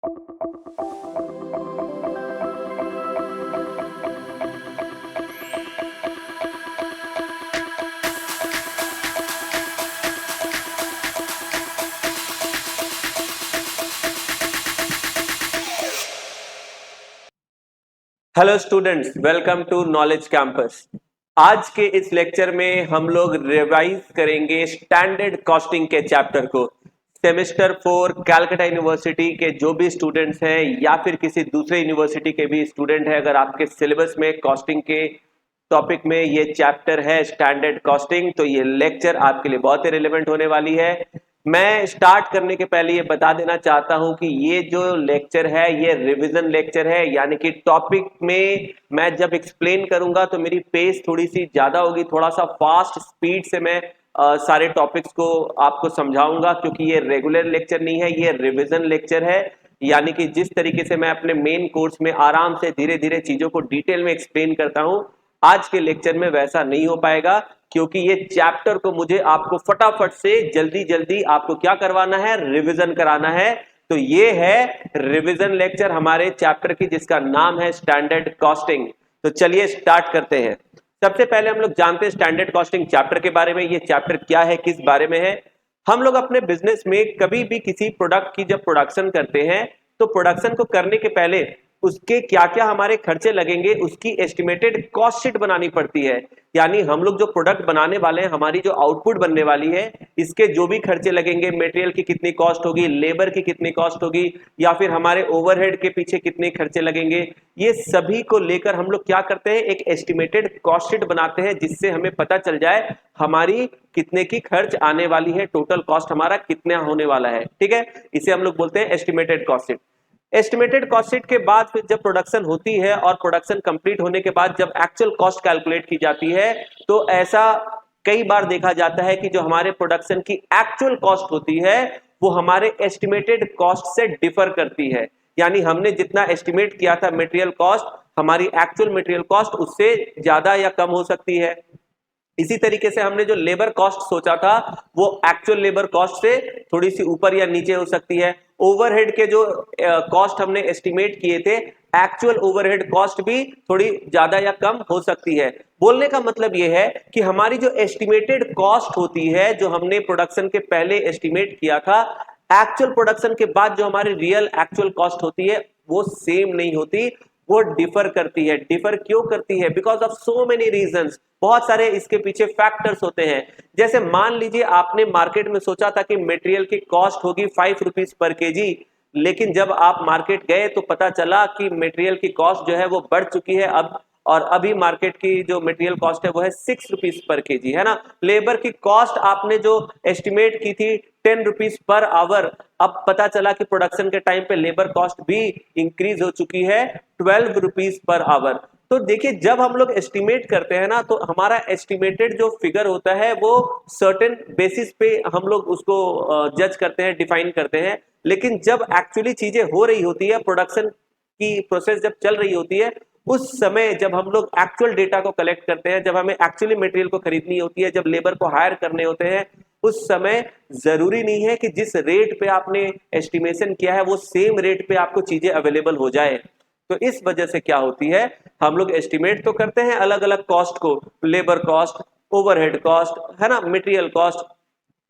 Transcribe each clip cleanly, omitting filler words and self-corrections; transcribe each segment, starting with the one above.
Hello students, welcome to knowledge campus. आज के इस लेक्चर में हम लोग रिवाइज करेंगे स्टैंडर्ड कॉस्टिंग के चैप्टर को। सेमेस्टर 4 कैलकाटा यूनिवर्सिटी के जो भी स्टूडेंट्स हैं या फिर किसी दूसरे यूनिवर्सिटी के भी स्टूडेंट हैं, अगर आपके सिलेबस में कॉस्टिंग के टॉपिक में ये चैप्टर है स्टैंडर्ड कॉस्टिंग, तो ये लेक्चर आपके लिए बहुत ही रिलेवेंट होने वाली है। मैं स्टार्ट करने के पहले ये बता देना चाहता हूं कि ये जो लेक्चर है ये रिवीजन लेक्चर है, यानी कि टॉपिक में मैं जब एक्सप्लेन करूंगा तो मेरी पेस थोड़ी सी ज्यादा होगी, थोड़ा सा फास्ट स्पीड से मैं सारे टॉपिक्स को आपको समझाऊंगा, क्योंकि ये रेगुलर लेक्चर नहीं है, ये रिवीजन लेक्चर है। यानी कि जिस तरीके से मैं अपने मेन कोर्स में आराम से धीरे धीरे चीजों को डिटेल में एक्सप्लेन करता हूं, आज के लेक्चर में वैसा नहीं हो पाएगा, क्योंकि ये चैप्टर को मुझे आपको फटाफट से जल्दी जल्दी आपको क्या करवाना है, रिवीजन कराना है। तो ये है रिवीजन लेक्चर हमारे चैप्टर की, जिसका नाम है स्टैंडर्ड कॉस्टिंग। तो चलिए स्टार्ट करते हैं। सबसे पहले हम लोग जानते हैं स्टैंडर्ड कॉस्टिंग चैप्टर के बारे में। ये चैप्टर क्या है, किस बारे में है। हम लोग अपने बिजनेस में कभी भी किसी प्रोडक्ट की जब प्रोडक्शन करते हैं, तो प्रोडक्शन को करने के पहले उसके क्या क्या हमारे खर्चे लगेंगे उसकी एस्टिमेटेड कॉस्ट शीट बनानी पड़ती है। यानी हम लोग जो प्रोडक्ट बनाने वाले हैं, हमारी जो आउटपुट बनने वाली है, इसके जो भी खर्चे लगेंगे, मटेरियल की कितनी कॉस्ट होगी, लेबर की कितनी कॉस्ट होगी, या फिर हमारे ओवरहेड के पीछे कितने खर्चे लगेंगे, ये सभी को लेकर हम लोग क्या करते हैं, एक एस्टिमेटेड कॉस्ट शीट बनाते हैं, जिससे हमें पता चल जाए हमारी कितने की खर्च आने वाली है, टोटल कॉस्ट हमारा कितना होने वाला है। ठीक है, इसे हम लोग बोलते हैं estimated cost sheet. Estimated cost sheet के बाद फिर जब प्रोडक्शन होती है और प्रोडक्शन कंप्लीट होने के बाद जब एक्चुअल कॉस्ट कैलकुलेट की जाती है, तो ऐसा कई बार देखा जाता है कि जो हमारे प्रोडक्शन की एक्चुअल कॉस्ट होती है वो हमारे एस्टिमेटेड कॉस्ट से डिफर करती है। यानी हमने जितना एस्टिमेट किया था मटेरियल कॉस्ट, हमारी एक्चुअल मटेरियल कॉस्ट उससे ज्यादा या कम हो सकती है। इसी तरीके से हमने जो लेबर कॉस्ट सोचा था वो एक्चुअल लेबर कॉस्ट से थोड़ी सी ऊपर या नीचे हो सकती है। ओवरहेड के जो कॉस्ट हमने एस्टिमेट किए थे, एक्चुअल ओवरहेड कॉस्ट भी थोड़ी ज्यादा या कम हो सकती है। बोलने का मतलब यह है कि हमारी जो एस्टिमेटेड कॉस्ट होती है, जो हमने प्रोडक्शन के पहले एस्टिमेट किया था, एक्चुअल प्रोडक्शन के बाद जो हमारी रियल एक्चुअल कॉस्ट होती है वो सेम नहीं होती, वो डिफर करती है। डिफर क्यों करती है? Because of so many reasons. बहुत सारे इसके पीछे फैक्टर्स होते हैं। जैसे मान लीजिए आपने मार्केट में सोचा था कि मटेरियल की कॉस्ट होगी 5 रुपीज पर केजी, लेकिन जब आप मार्केट गए तो पता चला कि मटेरियल की कॉस्ट जो है वो बढ़ चुकी है अब, और अभी मार्केट की जो मटेरियल कॉस्ट है वो है 6 रुपीज पर केजी, है ना। लेबर की कॉस्ट आपने जो एस्टिमेट की थी 10 रुपीज पर आवर, अब पता चला कि प्रोडक्शन के टाइम पे लेबर कॉस्ट भी इंक्रीज हो चुकी है 12 रुपीज पर आवर। तो देखिए, जब हम लोग एस्टिमेट करते हैं ना, तो हमारा एस्टिमेटेड जो फिगर होता है वो सर्टेन बेसिस पे हम लोग उसको जज करते हैं, डिफाइन करते हैं। लेकिन जब एक्चुअली चीजें हो रही होती है, प्रोडक्शन की प्रोसेस जब चल रही होती है, उस समय जब हम लोग एक्चुअल डेटा को कलेक्ट करते हैं, जब हमें एक्चुअली मटेरियल को खरीदनी होती है, जब लेबर को हायर करने होते हैं, उस समय जरूरी नहीं है कि जिस रेट पे आपने एस्टिमेशन किया है वो सेम रेट पे आपको चीजें अवेलेबल हो जाए। तो इस वजह से क्या होती है, हम लोग एस्टिमेट तो करते हैं अलग अलग कॉस्ट को, लेबर कॉस्ट, ओवरहेड कॉस्ट, है ना, मटेरियल कॉस्ट,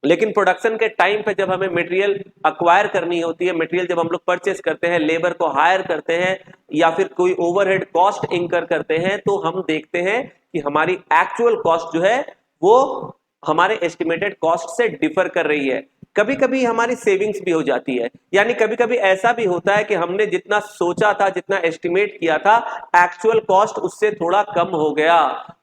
लेकिन प्रोडक्शन के टाइम पे जब हमें मटेरियल अक्वायर करनी होती है, मटेरियल जब हम लोग परचेस करते हैं, लेबर को हायर करते हैं या फिर कोई ओवरहेड कॉस्ट इंकर करते हैं, तो हम देखते हैं कि हमारी एक्चुअल कॉस्ट जो है वो हमारे एस्टिमेटेड कॉस्ट से डिफर कर रही है। कभी कभी हमारी सेविंग्स भी हो जाती है। यानी कभी कभी ऐसा भी होता है कि हमने जितना सोचा था, जितना एस्टिमेट किया था, एक्चुअल कॉस्ट उससे थोड़ा कम हो गया,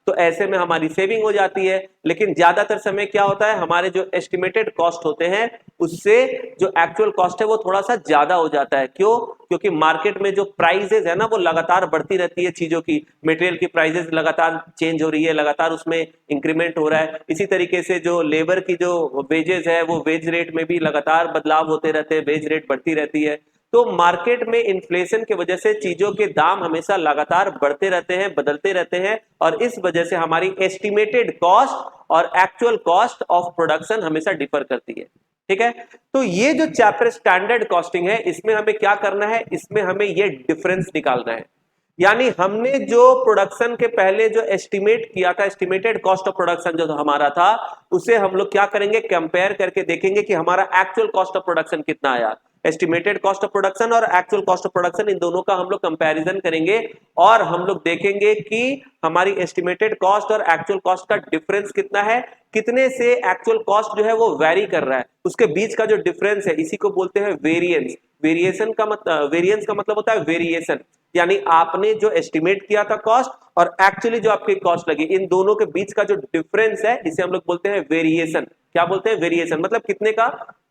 तो ऐसे में हमारी सेविंग हो जाती है। लेकिन ज्यादातर समय क्या होता है, हमारे जो एस्टिमेटेड कॉस्ट होते हैं उससे जो एक्चुअल कॉस्ट है वो थोड़ा सा ज्यादा हो जाता है। क्यों? क्योंकि मार्केट में जो प्राइसेस है ना वो लगातार बढ़ती रहती है चीजों की। मटेरियल की प्राइसेस लगातार चेंज हो रही है, लगातार उसमें इंक्रीमेंट हो रहा है। इसी तरीके से जो लेबर की जो वेजेस है वो वेज रेट में भी लगातार बदलाव होते रहते हैं, वेज रेट बढ़ती रहती है। तो मार्केट में इन्फ्लेशन की वजह से चीजों के दाम हमेशा लगातार बढ़ते रहते हैं, बदलते रहते हैं, और इस वजह से हमारी एस्टिमेटेड कॉस्ट और एक्चुअल कॉस्ट ऑफ प्रोडक्शन हमेशा डिफर करती है। ठीक है। तो ये जो चैप्टर स्टैंडर्ड कॉस्टिंग है, इसमें हमें क्या करना है, इसमें हमें ये डिफरेंस निकालना है। यानी हमने जो प्रोडक्शन के पहले जो एस्टिमेट किया था, एस्टिमेटेड कॉस्ट ऑफ प्रोडक्शन जो हमारा था, उसे हम लोग क्या करेंगे, कंपेयर करके देखेंगे कि हमारा एक्चुअल कॉस्ट ऑफ प्रोडक्शन कितना आया। एस्टिमेटेड कॉस्ट ऑफ प्रोडक्शन और एक्चुअल कॉस्ट ऑफ प्रोडक्शन, इन दोनों का हम लोग कंपैरिजन करेंगे और हम लोग देखेंगे कि हमारी एस्टिमेटेड कॉस्ट और एक्चुअल कॉस्ट का डिफरेंस कितना है, कितने से एक्चुअल कॉस्ट जो है वो वेरी कर रहा है, उसके बीच का जो डिफरेंस है, इसी को बोलते हैं वेरिएंस। वेरिएशन का मतलब, वेरिएंस का मतलब होता है वेरिएशन, यानी आपने जो एस्टिमेट किया था कॉस्ट और एक्चुअली जो आपकी कॉस्ट लगी, इन दोनों के बीच का जो डिफरेंस है, इसे हम लोग बोलते हैं वेरिएशन। क्या बोलते हैं, वेरिएशन, मतलब कितने का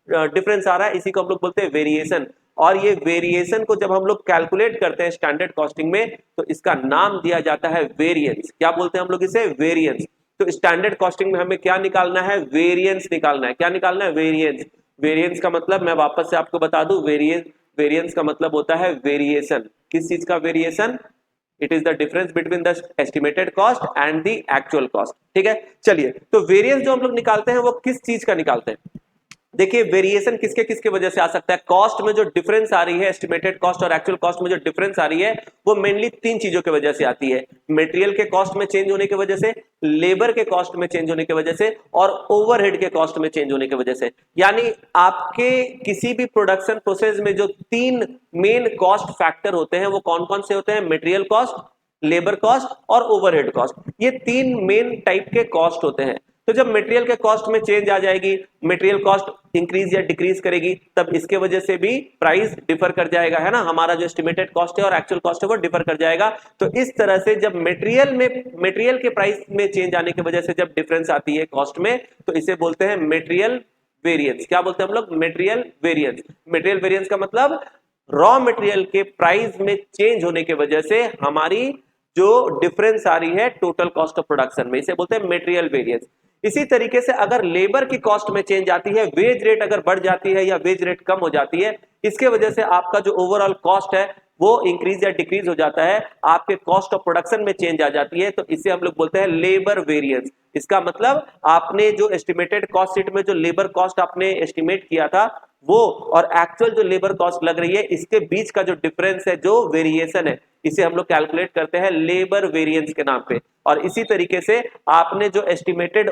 डिफरेंस आ रहा है, इसी को हम लोग बोलते हैं वेरिएशन। और ये वेरिएशन को जब हम लोग कैलकुलेट करते हैं स्टैंडर्ड कॉस्टिंग में, तो इसका नाम दिया जाता है वेरिएंस। क्या बोलते हैं हम लोग इसे, वेरिएंस। तो स्टैंडर्ड कॉस्टिंग में हमें क्या निकालना है, वेरिएंस निकालना है। क्या निकालना है, वेरिएंस। वेरिएंस का मतलब मैं वापस से आपको बता दूं, वेरिएंस का मतलब होता है वेरिएशन। किस चीज का variation, it is the difference between the estimated cost and the actual cost. ठीक है, चलिए, तो वेरिएंस जो हम लोग निकालते हैं वो किस चीज का निकालते हैं। देखिए, वेरिएशन किसके किसके वजह से आ सकता है। कॉस्ट में जो डिफरेंस आ रही है, एस्टिमेटेड कॉस्ट और एक्चुअल कॉस्ट में जो डिफरेंस आ रही है, वो मेनली तीन चीजों की वजह से आती है। मटेरियल के कॉस्ट में चेंज होने की वजह से, लेबर के कॉस्ट में चेंज होने की वजह से, और ओवरहेड के कॉस्ट में चेंज होने की वजह से। यानी आपके किसी भी प्रोडक्शन प्रोसेस में जो तीन मेन कॉस्ट फैक्टर होते हैं, वो कौन कौन से होते हैं, मटेरियल कॉस्ट, लेबर कॉस्ट और ओवरहेड कॉस्ट। ये तीन मेन टाइप के कॉस्ट होते हैं। तो जब मटेरियल के कॉस्ट में चेंज आ जाएगी, मटेरियल कॉस्ट इंक्रीज या डिक्रीज करेगी, तब इसके वजह से भी प्राइस डिफर कर जाएगा, है ना। हमारा जो एस्टिमेटेड कॉस्ट है और एक्चुअल कॉस्ट है वो डिफर कर जाएगा। तो इस तरह से जब मटेरियल के प्राइस में चेंज आने की वजह से जब डिफरेंस आती है कॉस्ट में, तो इसे बोलते हैं मटेरियल वेरिएंस। क्या बोलते हैं हम लोग, मटेरियल वेरिएंस। मटेरियल वेरिएंस का मतलब रॉ मटेरियल के प्राइस में चेंज होने की वजह से हमारी जो डिफरेंस आ रही है टोटल कॉस्ट ऑफ प्रोडक्शन में, इसे बोलते हैं मटेरियल वेरिएंस। इसी तरीके से अगर लेबर की कॉस्ट में चेंज आती है, वेज रेट अगर बढ़ जाती है या वेज रेट कम हो जाती है, इसके वजह से आपका जो ओवरऑल कॉस्ट है वो इंक्रीज या डिक्रीज हो जाता है, आपके कॉस्ट ऑफ प्रोडक्शन में चेंज आ जाती है, तो इसे हम लोग बोलते हैं लेबर वेरिएंस। इसका मतलब आपने जो एस्टिमेटेड कॉस्ट शीट में जो लेबर कॉस्ट आपने एस्टिमेट किया था, वो और एक्चुअल जो लेबर कॉस्ट लग रही है, इसके बीच का जो डिफरेंस है, जो वेरिएशन है, इसे हम लोग कैलकुलेट करते हैं लेबर वेरिएंस के नाम पे। और इसी तरीके से आपने जो एस्टिमेटेड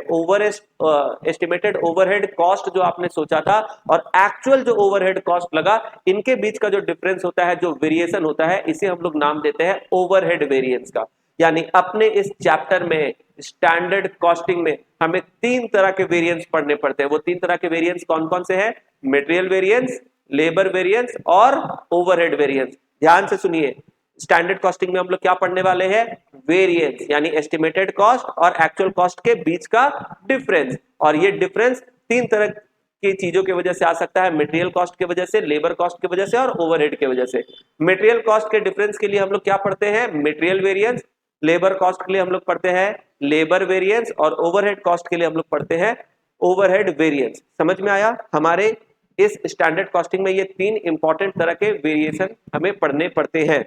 ओवरहेड कॉस्ट जो आपने सोचा था और एक्चुअल जो ओवरहेड कॉस्ट लगा, इनके बीच का जो डिफरेंस होता है, जो वेरिएशन होता है, इसे हम लोग नाम देते हैं ओवरहेड वेरिएंस का। यानी अपने इस चैप्टर में स्टैंडर्ड कॉस्टिंग में हमें तीन तरह के वेरिएंस पढ़ने पड़ते हैं। वो तीन तरह के वेरिएंस कौन कौन से हैं, मटेरियल वेरिएंस, लेबर वेरिएंस और ओवरहेड वेरिएंस। ध्यान से सुनिए, स्टैंडर्ड कॉस्टिंग में हम लोग क्या पढ़ने वाले हैं, वेरिएंस, यानी एस्टिमेटेड कॉस्ट और एक्चुअल कॉस्ट के बीच का डिफरेंस। और ये डिफरेंस तीन तरह की चीजों की वजह से आ सकता है, मटेरियल कॉस्ट की वजह से, लेबर कॉस्ट की वजह से और ओवरहेड की वजह से। मटेरियल कॉस्ट के डिफरेंस के लिए हम लोग क्या पढ़ते हैं, मटेरियल वेरिएंस। लेबर कॉस्ट के लिए हम लोग पढ़ते हैं लेबर वेरिएंस, और ओवरहेड कॉस्ट के लिए हम लोग पढ़ते हैं ओवरहेड वेरिएंस। समझ में आया। हमारे इस स्टैंडर्ड कॉस्टिंग में ये तीन इंपॉर्टेंट तरह के वेरिएशन हमें पढ़ने पड़ते हैं।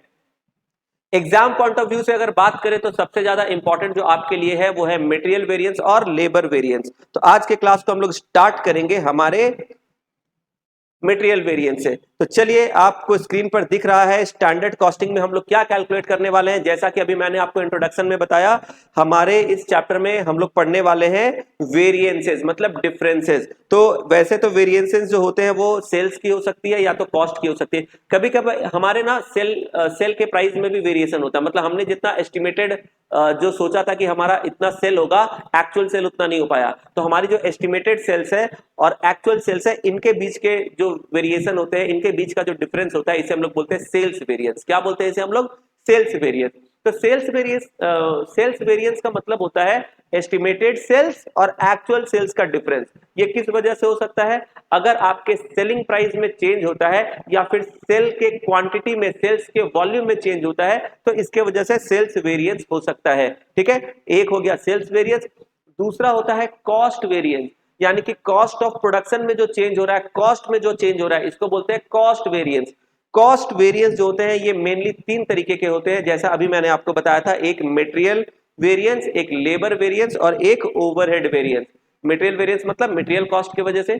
एग्जाम पॉइंट ऑफ व्यू से अगर बात करें तो सबसे ज्यादा इंपॉर्टेंट जो आपके लिए है वो है मटेरियल वेरिएंस और लेबर वेरिएंस। तो आज के क्लास को हम लोग स्टार्ट करेंगे हमारे मटेरियल वेरिएंस से। तो चलिए, आपको स्क्रीन पर दिख रहा है स्टैंडर्ड कॉस्टिंग में हम लोग क्या कैलकुलेट करने वाले हैं। जैसा कि अभी मैंने आपको इंट्रोडक्शन में बताया, हमारे इस चैप्टर में हम लोग पढ़ने वाले हैं वेरिएंसेस, मतलब डिफरेंसेस। तो वैसे तो वेरिएंसेस जो होते हैं वो सेल्स की हो सकती है या तो कॉस्ट की हो सकती है। कभी कभी हमारे ना सेल के प्राइस में भी वेरिएशन होता है, मतलब हमने जितना एस्टिमेटेड जो सोचा था कि हमारा इतना सेल होगा, एक्चुअल सेल उतना नहीं हो पाया। तो हमारी जो एस्टिमेटेड सेल्स है और एक्चुअल सेल्स है, इनके बीच के जो वेरिएशन होते हैं, इनके बीच का जो डिफरेंस होता है, इसे हम लोग बोलते हैं सेल्स वेरिएंस। क्या बोलते हैं इसे हम लोग, सेल्स वेरिएंस। तो सेल्स वेरिएंस का मतलब होता है एस्टिमेटेड सेल्स और एक्चुअल सेल्स का डिफरेंस। ये किस वजह से हो सकता है, अगर आपके सेलिंग प्राइस में चेंज होता है या फिर सेल के क्वांटिटी में, सेल्स के वॉल्यूम में चेंज होता है, तो इसके वजह से सेल्स वेरिएंस हो सकता है। ठीक है, एक हो गया सेल्स वेरिएंस। दूसरा होता है कॉस्ट वेरिएंस, यानी कि कॉस्ट ऑफ प्रोडक्शन में जो चेंज हो रहा है, कॉस्ट में जो चेंज हो रहा है, इसको बोलते हैं कॉस्ट वेरिएंस। कॉस्ट वेरिएंस जो होते हैं ये मेनली तीन तरीके के होते हैं, जैसा अभी मैंने आपको बताया था, एक मटेरियल वेरिएंस, एक लेबर वेरिएंस और एक ओवरहेड वेरिएंस। मटेरियल वेरिएंस मतलब मटेरियल कॉस्ट की वजह से,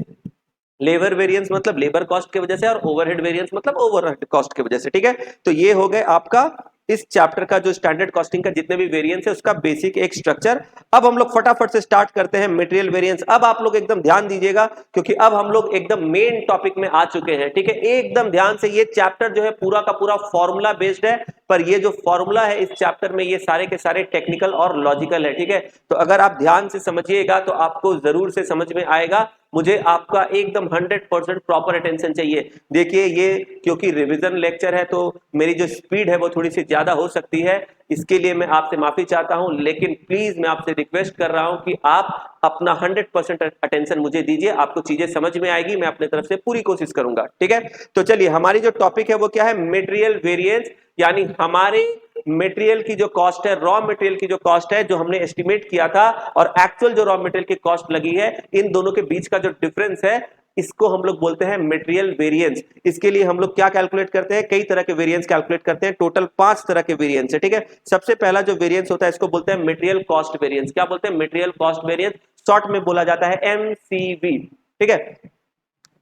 लेबर वेरिएंस मतलब लेबर कॉस्ट की वजह से, और ओवरहेड वेरिएंस मतलब ओवरहेड कॉस्ट की वजह से। ठीक है, तो ये हो गए आपका इस चैप्टर का जो स्टैंडर्ड कॉस्टिंग का जितने भी वेरिएंस है उसका बेसिक एक स्ट्रक्चर। अब हम लोग फटाफट से स्टार्ट करते हैं मटेरियल वेरिएंस। अब आप लोग एकदम ध्यान दीजिएगा क्योंकि अब हम लोग एकदम मेन टॉपिक में आ चुके हैं। ठीक है, एकदम ध्यान से, ये चैप्टर जो है पूरा का पूरा फॉर्मूला बेस्ड है, पर ये जो फॉर्मूला है इस चैप्टर में ये सारे के सारे टेक्निकल और लॉजिकल है। ठीक है, तो अगर आप ध्यान से समझिएगा तो आपको जरूर से समझ में आएगा। मुझे आपका एकदम 100% प्रॉपर अटेंशन चाहिए। देखिए ये क्योंकि रिवीजन लेक्चर है तो मेरी जो स्पीड है वो थोड़ी सी ज्यादा हो सकती है, इसके लिए मैं आपसे माफी चाहता हूं, लेकिन प्लीज मैं आपसे रिक्वेस्ट कर रहा हूं कि आप अपना 100% अटेंशन मुझे दीजिए। आपको चीजें समझ में आएगी, मैं अपने तरफ से पूरी कोशिश करूंगा। ठीक है, तो चलिए हमारी जो टॉपिक है वो क्या है, मटेरियल वेरिएंस, यानी हमारे मटेरियल की जो कॉस्ट है, रॉ मटेरियल की जो कॉस्ट है जो हमने एस्टिमेट किया था और एक्चुअल जो रॉ मटेरियल की कॉस्ट लगी है, इन दोनों के बीच का जो डिफरेंस है इसको हम लोग बोलते हैं मटेरियल वेरिएंस। इसके लिए हम लोग क्या कैलकुलेट करते हैं, कई तरह के वेरिएंस कैलकुलेट करते हैं, टोटल 5 तरह के वेरिएंस है। ठीक है, सबसे पहला जो वेरिएंस होता है इसको बोलते हैं मटेरियल कॉस्ट वेरिएंस। क्या बोलते हैं, मटेरियल कॉस्ट वेरिएंस, शॉर्ट में बोला जाता है एमसीवी। ठीक है,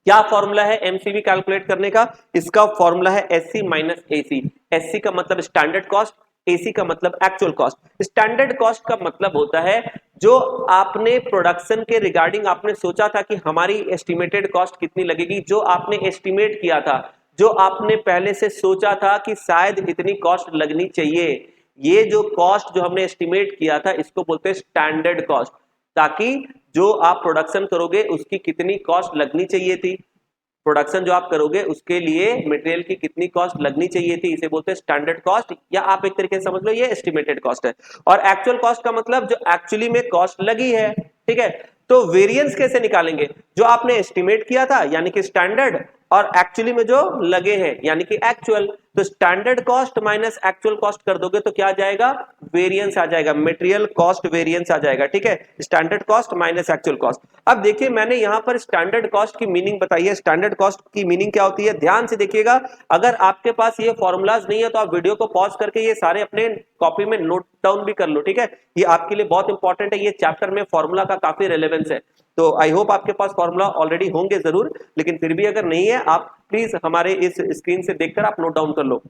क्या फॉर्मूला है एमसीवी कैलकुलेट करने का, इसका फॉर्मूला है एससी माइनस एसी। एससी का मतलब स्टैंडर्ड कॉस्ट, एसी का मतलब एक्चुअल कॉस्ट। स्टैंडर्ड कॉस्ट का मतलब होता है जो आपने प्रोडक्शन के रिगार्डिंग आपने सोचा था कि हमारी एस्टिमेटेड कॉस्ट कितनी लगेगी, जो आपने एस्टिमेट किया था, जो आपने पहले से सोचा था कि शायद इतनी कॉस्ट लगनी चाहिए, ये जो कॉस्ट जो हमने एस्टिमेट किया था इसको बोलते हैं स्टैंडर्ड कॉस्ट। ताकि जो आप प्रोडक्शन करोगे उसकी कितनी कॉस्ट लगनी चाहिए थी, प्रोडक्शन जो आप करोगे उसके लिए मटेरियल की कितनी कॉस्ट लगनी चाहिए थी, इसे बोलते हैं स्टैंडर्ड कॉस्ट, या आप एक तरीके से समझ लो ये एस्टिमेटेड कॉस्ट है। और एक्चुअल कॉस्ट का मतलब जो एक्चुअली में कॉस्ट लगी है। ठीक है, तो वेरिएंस कैसे निकालेंगे, जो आपने एस्टिमेट किया था यानी कि स्टैंडर्ड, और एक्चुअली में जो लगे हैं यानी कि एक्चुअल, तो standard cost minus actual cost कर दोगे तो क्या आ जाएगा, वेरिएंस आ जाएगा, मटेरियल कॉस्ट वेरिएंस आ जाएगा। ठीक है, standard cost minus actual cost. अब देखिए मैंने यहां पर स्टैंडर्ड कॉस्ट की मीनिंग बताई है। स्टैंडर्ड कॉस्ट की मीनिंग क्या होती है, ध्यान से देखिएगा। अगर आपके पास ये फॉर्मूलाज नहीं है तो आप वीडियो को पॉज करके ये सारे अपने कॉपी में नोट डाउन भी कर लो। ठीक है, ये आपके लिए बहुत इंपॉर्टेंट है, ये चैप्टर में फॉर्मूला का काफी रेलेवेंस है। तो आई होप आपके पास फॉर्मूला ऑलरेडी होंगे जरूर, लेकिन फिर भी अगर नहीं है आप प्लीज हमारे इस स्क्रीन से देखकर आप नोट डाउन कर लो।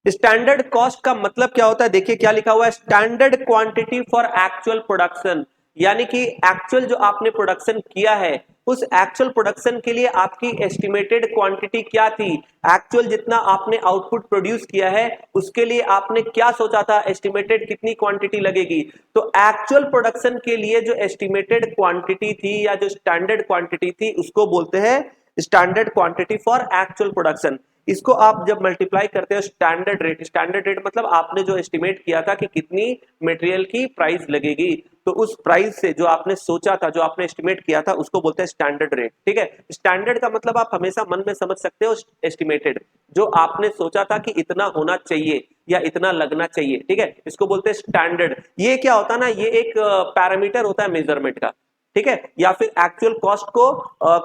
स्टैंडर्ड कॉस्ट का मतलब क्या होता है, देखिए क्या लिखा हुआ है, standard quantity for actual production, यानी कि एक्चुअल जो आपने प्रोडक्शन किया है उस एक्चुअल प्रोडक्शन के लिए आपकी एस्टिमेटेड क्वांटिटी क्या थी, एक्चुअल जितना आपने आउटपुट प्रोड्यूस किया है उसके लिए आपने क्या सोचा था, एस्टिमेटेड कितनी क्वांटिटी लगेगी। तो एक्चुअल प्रोडक्शन के लिए जो एस्टिमेटेड क्वांटिटी थी या जो स्टैंडर्ड क्वांटिटी थी उसको बोलते हैं standard quantity for actual production. इसको आप जब मल्टीप्लाई करते हो स्टैंडर्ड रेट, स्टैंडर्ड रेट मतलब आपने जो एस्टिमेट किया था कि कितनी मटेरियल की प्राइस लगेगी, तो उस प्राइस से जो आपने सोचा था, जो आपने एस्टिमेट किया था उसको बोलते हैं स्टैंडर्ड रेट। ठीक है, स्टैंडर्ड का मतलब आप हमेशा मन में समझ सकते हो एस्टिमेटेड, जो आपने सोचा था कि इतना होना चाहिए या इतना लगना चाहिए। ठीक है, इसको बोलते हैं स्टैंडर्ड। ये क्या होता है ना, ये एक पैरामीटर होता है मेजरमेंट का। ठीक है, या फिर एक्चुअल कॉस्ट को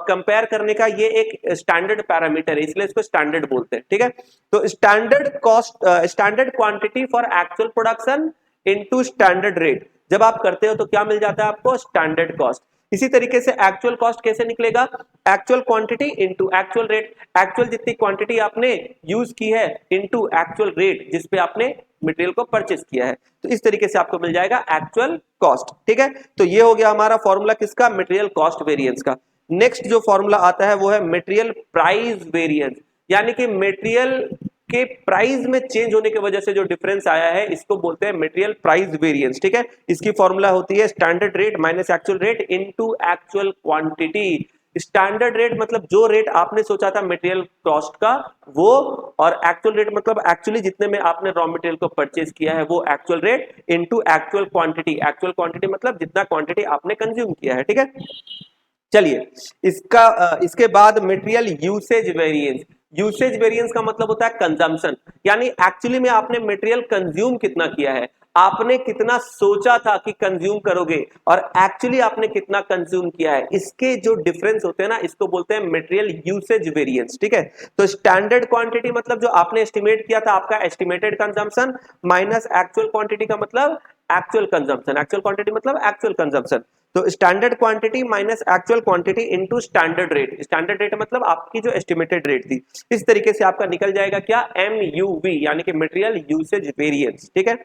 कंपेयर करने का ये एक स्टैंडर्ड पैरामीटर है, इसलिए इसको स्टैंडर्ड बोलते हैं। ठीक है, तो standard cost, standard quantity for actual production into standard rate, जब आप करते हो तो क्या मिल जाता है आपको, स्टैंडर्ड कॉस्ट। इसी तरीके से एक्चुअल कॉस्ट कैसे निकलेगा, actual quantity into actual rate, actual जितनी क्वांटिटी आपने यूज की है इनटू एक्चुअल रेट जिस पे आपने मटेरियल को परचेस किया है, तो इस तरीके से आपको मिल जाएगा एक्चुअल कॉस्ट। ठीक है, तो ये हो गया हमारा फॉर्मूला किसका, मटेरियल कॉस्ट वेरिएंस का। नेक्स्ट जो फॉर्मूला आता है वो है मटेरियल प्राइस वेरिएंस, यानी कि मटेरियल के प्राइस में चेंज होने की वजह से जो डिफरेंस आया है इसको बोलते हैं मटेरियल प्राइस वेरिएंस। ठीक है, इसकी फॉर्मूला होती है standard rate minus actual rate into actual quantity. Standard rate मतलब जो रेट आपने सोचा था मटेरियल कॉस्ट का वो, और एक्चुअल रेट मतलब एक्चुअली जितने में आपने रॉ मटेरियल को परचेज किया है वो actual rate into actual quantity. Actual quantity मतलब जितना क्वांटिटी आपने कंज्यूम किया है। ठीक है, चलिए इसके बाद material usage variance. Usage variance का मतलब होता है कंजम्पशन, यानी एक्चुअली में आपने मटेरियल कंज्यूम कितना किया है, आपने कितना सोचा था कि कंज्यूम करोगे और एक्चुअली आपने कितना कंज्यूम किया है, इसके जो डिफरेंस होते हैं ना इसको बोलते हैं मटेरियल यूसेज वेरिएंस। ठीक है, तो स्टैंडर्ड क्वांटिटी मतलब जो आपने एस्टिमेट किया था आपका estimated consumption, minus actual quantity का मतलब एक्चुअल कंजम्पशन, एक्चुअल क्वांटिटी मतलब एक्चुअल कंजम्पशन। तो standard quantity minus actual quantity into standard rate, standard rate मतलब आपकी जो एस्टिमेटेड रेट थी, इस तरीके से आपका निकल जाएगा क्या, MUV यानी कि मटेरियल यूसेज वेरिएंस। ठीक है,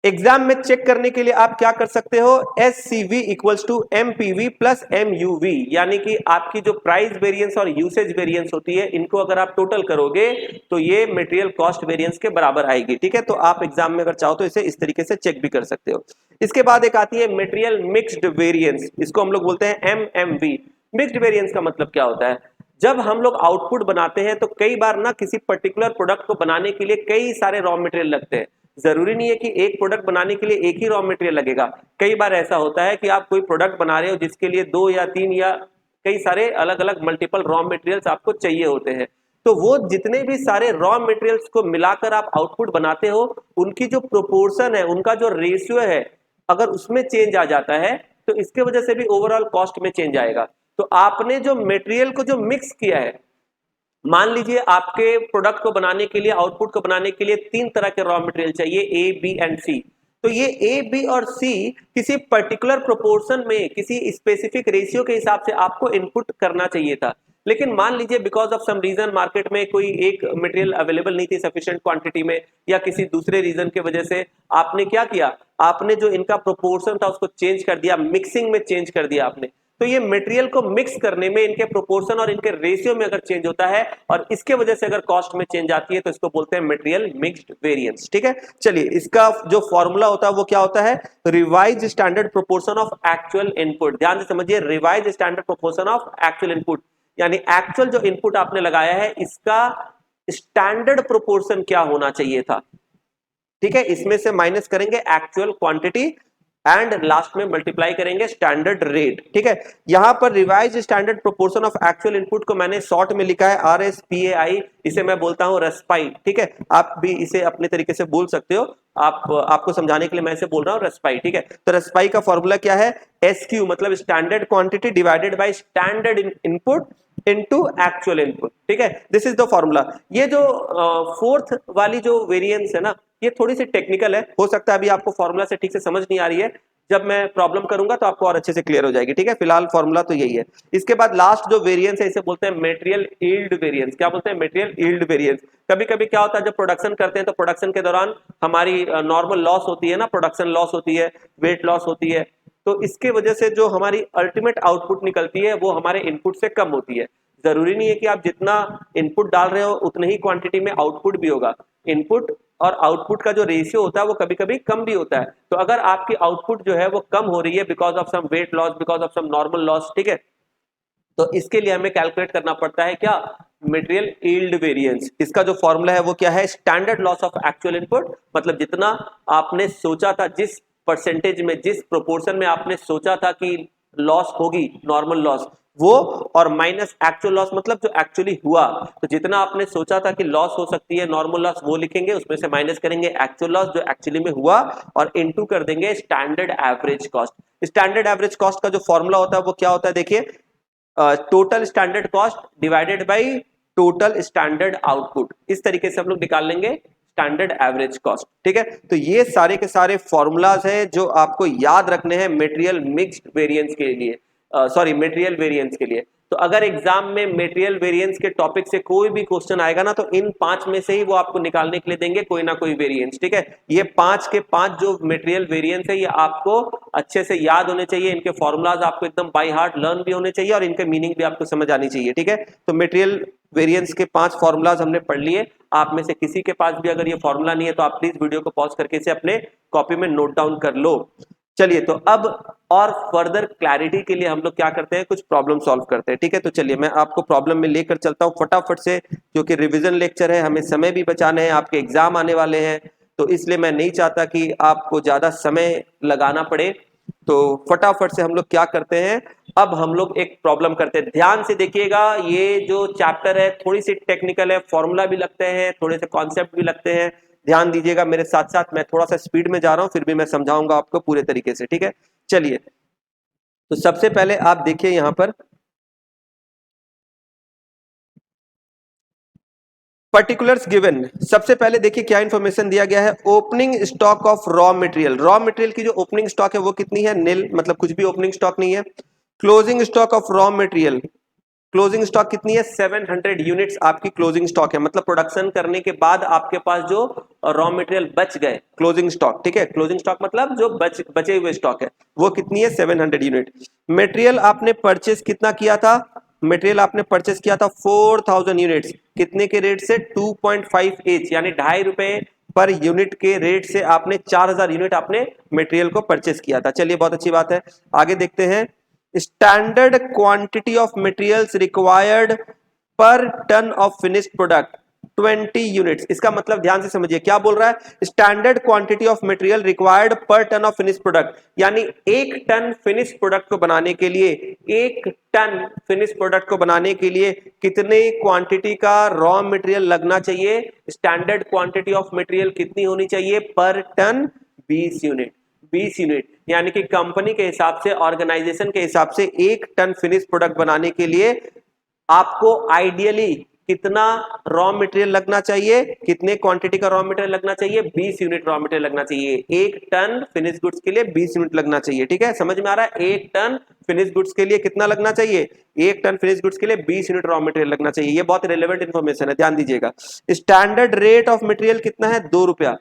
एग्जाम में चेक करने के लिए आप क्या कर सकते हो, SCV equals to MPV plus MUV, यानी कि आपकी जो प्राइस वेरिएंस और यूसेज वेरिएंस होती है, इनको अगर आप टोटल करोगे तो ये मटेरियल कॉस्ट वेरिएंस के बराबर आएगी। ठीक है, तो आप एग्जाम में अगर चाहो तो इसे इस तरीके से चेक भी कर सकते हो। इसके बाद एक आती है मटेरियल मिक्स्ड वेरिएंस, इसको हम लोग बोलते हैं MMV। मिक्स्ड वेरिएंस का मतलब क्या होता है, जब हम लोग आउटपुट बनाते हैं तो कई बार ना किसी पर्टिकुलर प्रोडक्ट को बनाने के लिए कई सारे रॉ मटेरियल लगते हैं। जरूरी नहीं है कि एक प्रोडक्ट बनाने के लिए एक ही रॉ मटेरियल लगेगा। कई बार ऐसा होता है कि आप कोई प्रोडक्ट बना रहे हो जिसके लिए 2 या 3 या कई सारे अलग अलग मल्टीपल रॉ मटेरियल्स आपको चाहिए होते हैं। तो वो जितने भी सारे रॉ मटेरियल्स को मिलाकर आप आउटपुट बनाते हो, उनकी जो प्रोपोर्शन है, उनका जो रेशियो है, अगर उसमें चेंज आ जाता है तो इसके वजह से भी ओवरऑल कॉस्ट में चेंज आएगा। तो आपने जो मटेरियल को जो मिक्स किया है, मान लीजिए आपके प्रोडक्ट को बनाने के लिए, आउटपुट को बनाने के लिए 3 तरह के रॉ मटेरियल चाहिए, ए बी एंड सी। तो ये ए बी और सी किसी पर्टिकुलर प्रोपोर्शन में, किसी स्पेसिफिक रेशियो के हिसाब से आपको इनपुट करना चाहिए था। लेकिन मान लीजिए because of some reason market में कोई एक मटेरियल अवेलेबल नहीं थी सफिशिएंट क्वांटिटी में, या किसी दूसरे रीजन के वजह से आपने क्या किया, आपने जो इनका प्रोपोर्शन था उसको चेंज कर दिया, मिक्सिंग में चेंज कर दिया आपने। तो ये मटेरियल को मिक्स करने में इनके प्रोपोर्शन और इनके रेशियो में अगर चेंज होता है और इसके वजह से अगर कॉस्ट में चेंज आती है तो इसको बोलते हैं मटेरियल मिक्स्ड वेरिएंस। ठीक है, चलिए इसका जो फॉर्मूला होता है वो क्या होता है, revise standard proportion of actual input. ध्यान से समझिए, revise standard proportion of actual input, यानी एक्चुअल जो इनपुट आपने लगाया है इसका स्टैंडर्ड प्रोपोर्शन क्या होना चाहिए था। ठीक है, इसमें से माइनस करेंगे एक्चुअल क्वांटिटी एंड लास्ट में मल्टीप्लाई करेंगे स्टैंडर्ड रेट। ठीक है, यहां पर revise standard proportion of actual input को मैंने शॉर्ट में लिखा है RSPAI, इसे मैं बोलता हूं रस्पाई। ठीक है, आप भी इसे अपने तरीके से बोल सकते हो, आपको समझाने के लिए मैं इसे बोल रहा हूं रस्पाई। ठीक है, तो रस्पाई का फॉर्मूला क्या है, SQ मतलब standard quantity divided by standard input into actual input. ठीक है, दिस इज द फॉर्मूला। ये जो फोर्थ वाली जो वेरिएंस है ना, ये थोड़ी सी टेक्निकल है, हो सकता है अभी आपको फॉर्मूला से ठीक से समझ नहीं आ रही है, जब मैं प्रॉब्लम करूंगा तो आपको और अच्छे से क्लियर हो जाएगी। ठीक है, फिलहाल फॉर्मूला तो यही है। इसके बाद लास्ट जो वेरिएंस है इसे बोलते हैं मटेरियल यील्ड वेरिएंस। क्या बोलते हैं, मटेरियल यील्ड वेरिएंस। कभी कभी क्या होता है, जब प्रोडक्शन करते हैं तो प्रोडक्शन के दौरान हमारी नॉर्मल लॉस होती है ना, प्रोडक्शन लॉस होती है, वेट लॉस होती है, तो इसके वजह से जो हमारी अल्टीमेट आउटपुट निकलती है वो हमारे इनपुट से कम होती है। जरूरी नहीं है कि आप जितना इनपुट डाल रहे हो उतनी ही क्वांटिटी में आउटपुट भी होगा। इनपुट और आउटपुट का जो रेशियो होता है वो कभी कभी कम भी होता है। तो अगर आपकी आउटपुट जो है वो कम हो रही है because of some weight loss, because of some normal loss, ठीक है, तो इसके लिए हमें कैलकुलेट करना पड़ता है क्या, मटेरियल यील्ड वेरिएंस। इसका जो फॉर्मूला है वो क्या है, standard loss of actual input, मतलब जितना आपने सोचा था, जिस परसेंटेज में, जिस प्रोपोर्शन में आपने सोचा था कि लॉस होगी, नॉर्मल लॉस वो, और माइनस एक्चुअल लॉस मतलब जो एक्चुअली हुआ। तो जितना आपने सोचा था कि लॉस हो सकती है, नॉर्मल लॉस, वो लिखेंगे, उसमें से माइनस करेंगे एक्चुअल लॉस जो एक्चुअली में हुआ, और इनटू कर देंगे standard average cost. Standard average cost का जो फॉर्मूला होता है वो क्या होता है, देखिए, total standard cost divided by total standard output, इस तरीके से हम लोग निकाल लेंगे स्टैंडर्ड एवरेज कॉस्ट। ठीक है, तो ये सारे के सारे फॉर्मूलाज हैं जो आपको याद रखने हैं मटेरियल मिक्स्ड वेरिएंस के लिए, सॉरी मटेरियल वेरिएंस के लिए। तो अगर एग्जाम में मटेरियल वेरिएंस के टॉपिक से कोई भी क्वेश्चन आएगा ना, तो इन 5 में से ही वो आपको निकालने के लिए देंगे कोई ना कोई वेरिएंस। ठीक है, ये 5 के 5 जो मटेरियल वेरिएंस है ये आपको अच्छे से याद होने चाहिए, इनके फॉर्मूलाज आपको एकदम बाय हार्ट लर्न भी होने चाहिए और इनके मीनिंग भी आपको समझ आनी चाहिए। ठीक है, तो मटेरियल वेरिएंस के 5 फॉर्मूलाज हमने पढ़ लिए। आप में से किसी के पास भी अगर ये फॉर्मूला नहीं है तो आप प्लीज वीडियो को पॉज करके इसे अपने कॉपी में नोट डाउन कर लो। चलिए, तो अब और फर्दर क्लैरिटी के लिए हम लोग क्या करते हैं, कुछ प्रॉब्लम सॉल्व करते हैं। ठीक है, तो चलिए मैं आपको प्रॉब्लम में लेकर चलता हूं फटाफट से, क्योंकि रिवीजन लेक्चर है, हमें समय भी बचाने हैं, आपके एग्जाम आने वाले हैं, तो इसलिए मैं नहीं चाहता कि आपको ज्यादा समय लगाना पड़े। तो फटाफट से हम लोग क्या करते हैं, अब हम लोग एक प्रॉब्लम करते हैं। ध्यान से देखिएगा, ये जो चैप्टर है थोड़ी सी टेक्निकल है, फॉर्मूला भी लगते हैं, थोड़े से कॉन्सेप्ट भी लगते हैं, ध्यान दीजिएगा मेरे साथ साथ। मैं थोड़ा सा स्पीड में जा रहा हूं, फिर भी मैं समझाऊंगा आपको पूरे तरीके से। ठीक है, चलिए, तो सबसे पहले आप देखिए यहां पर पर्टिकुलर्स गिवन, सबसे पहले देखिए क्या इंफॉर्मेशन दिया गया है। Opening stock of raw material, raw material की जो ओपनिंग स्टॉक है वो कितनी है, नील, मतलब कुछ भी ओपनिंग स्टॉक नहीं है। Closing stock of raw material, closing stock कितनी है, 700 यूनिट्स आपकी क्लोजिंग स्टॉक है, मतलब प्रोडक्शन करने के बाद आपके पास जो रॉ मटेरियल बच गए, क्लोजिंग स्टॉक, ठीक है। क्लोजिंग स्टॉक मतलब जो बचे हुए स्टॉक है वो कितनी है, 700 यूनिट। मटेरियल आपने परचेस कितना किया था, मटेरियल आपने परचेस किया था 4000 यूनिट्स, कितने के रेट से, 2.5 एच, यानी ₹2.5 पर यूनिट के रेट से आपने 4000 यूनिट आपने मटेरियल को परचेस किया था। चलिए बहुत अच्छी बात है, आगे देखते हैं। Standard quantity of materials required per ton of finished product 20 units. इसका मतलब ध्यान से समझिए क्या बोल रहा है, standard quantity of material required per ton of finished product, यानी 1 टन फिनिश्ड प्रोडक्ट को बनाने के लिए, 1 टन फिनिश्ड प्रोडक्ट को बनाने के लिए कितने क्वांटिटी का रॉ मटेरियल लगना चाहिए, स्टैंडर्ड क्वांटिटी ऑफ मटेरियल कितनी होनी चाहिए पर टन, 20 यूनिट। 20 यूनिट यानी कि कंपनी के हिसाब से, ऑर्गेनाइजेशन के हिसाब से 1 टन फिनिश प्रोडक्ट बनाने के लिए आपको आइडियली कितना रॉ मटेरियल लगना चाहिए, कितने क्वांटिटी का रॉ मटेरियल लगना चाहिए, 20 यूनिट रॉ मटेरियल लगना चाहिए। 1 टन फिनिश गुड्स के लिए 20 यूनिट लगना चाहिए, ठीक है, समझ में आ रहा है। 1 टन फिनिश गुड्स के लिए कितना लगना चाहिए, 1 टन फिनिश गुड्स के लिए 20 यूनिट रॉ मटेरियल लगना चाहिए। ये बहुत रिलेवेंट इंफॉर्मेशन है, ध्यान दीजिएगा। स्टैंडर्ड रेट ऑफ मटेरियल कितना है, ₹2।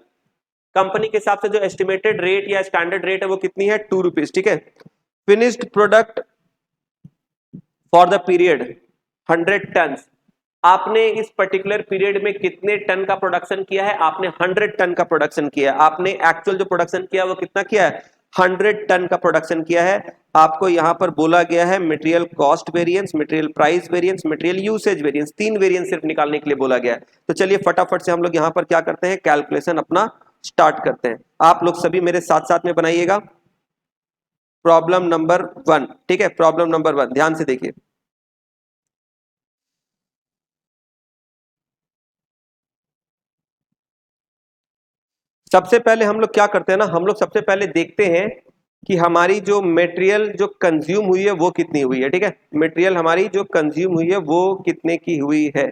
कंपनी के हिसाब से जो एस्टिमेटेड रेट या स्टैंडर्ड रेट है वो कितनी है, ₹2, ठीक है। Finished product for the period 100 ton, आपने इस पर्टिकुलर पीरियड में कितने टन का प्रोडक्शन किया है, आपने 100 टन का प्रोडक्शन किया है। आपने एक्चुअल जो प्रोडक्शन किया है वो कितना किया है, 100 टन का प्रोडक्शन किया है। आपको यहां पर बोला गया है material cost variance, material price variance, material usage variance, 3 variance सिर्फ निकालने के लिए बोला गया है। तो चलिए फटाफट से हम लोग यहां पर क्या करते हैं, कैलकुलेशन अपना स्टार्ट करते हैं। आप लोग सभी मेरे साथ साथ में बनाइएगा। प्रॉब्लम नंबर 1, ठीक है, प्रॉब्लम नंबर 1 ध्यान से देखिए। सबसे पहले हम लोग क्या करते हैं ना, हम लोग सबसे पहले देखते हैं कि हमारी जो मटेरियल जो कंज्यूम हुई है वो कितनी हुई है, ठीक है। मटेरियल हमारी जो कंज्यूम हुई है वो कितने की हुई है।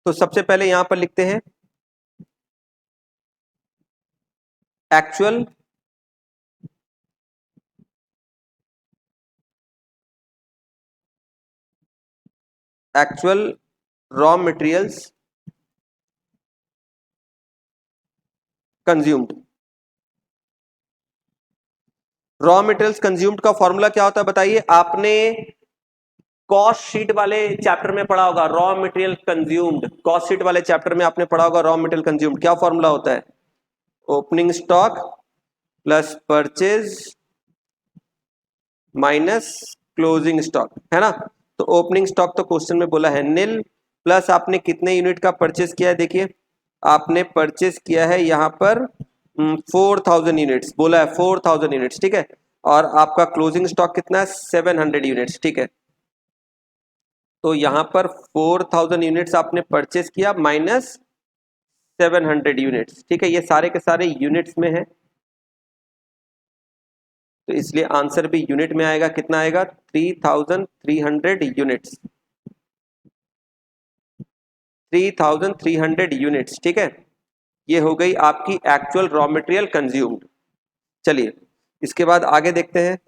तो सबसे पहले यहां पर लिखते हैं actual actual raw materials consumed. Raw materials consumed का फॉर्मूला क्या होता है बताइए, आपने कॉस्ट शीट वाले चैप्टर में पढ़ा होगा, raw material consumed, cost sheet वाले चैप्टर में आपने पढ़ा होगा रॉ मटेरियल कंज्यूम्ड। क्या फॉर्मूला होता है, opening stock plus purchase minus closing stock, है ना। तो ओपनिंग स्टॉक तो क्वेश्चन में बोला है नील, प्लस आपने कितने यूनिट का परचेज किया है, देखिए आपने परचेज किया है यहाँ पर 4000 यूनिट्स, बोला है 4000 यूनिट्स, ठीक है। और आपका क्लोजिंग स्टॉक कितना है, 700 यूनिट्स, ठीक है। तो यहाँ पर 4000 यूनिट्स आपने परचेज किया माइनस 700 यूनिट्स, ठीक है, ये सारे के सारे यूनिट्स में है, तो इसलिए आंसर भी यूनिट में आएगा। कितना आएगा, 3300 यूनिट्स, 3300 यूनिट्स, ठीक है। ये हो गई आपकी एक्चुअल रॉ मटेरियल कंज्यूम्ड। चलिए इसके बाद आगे देखते हैं।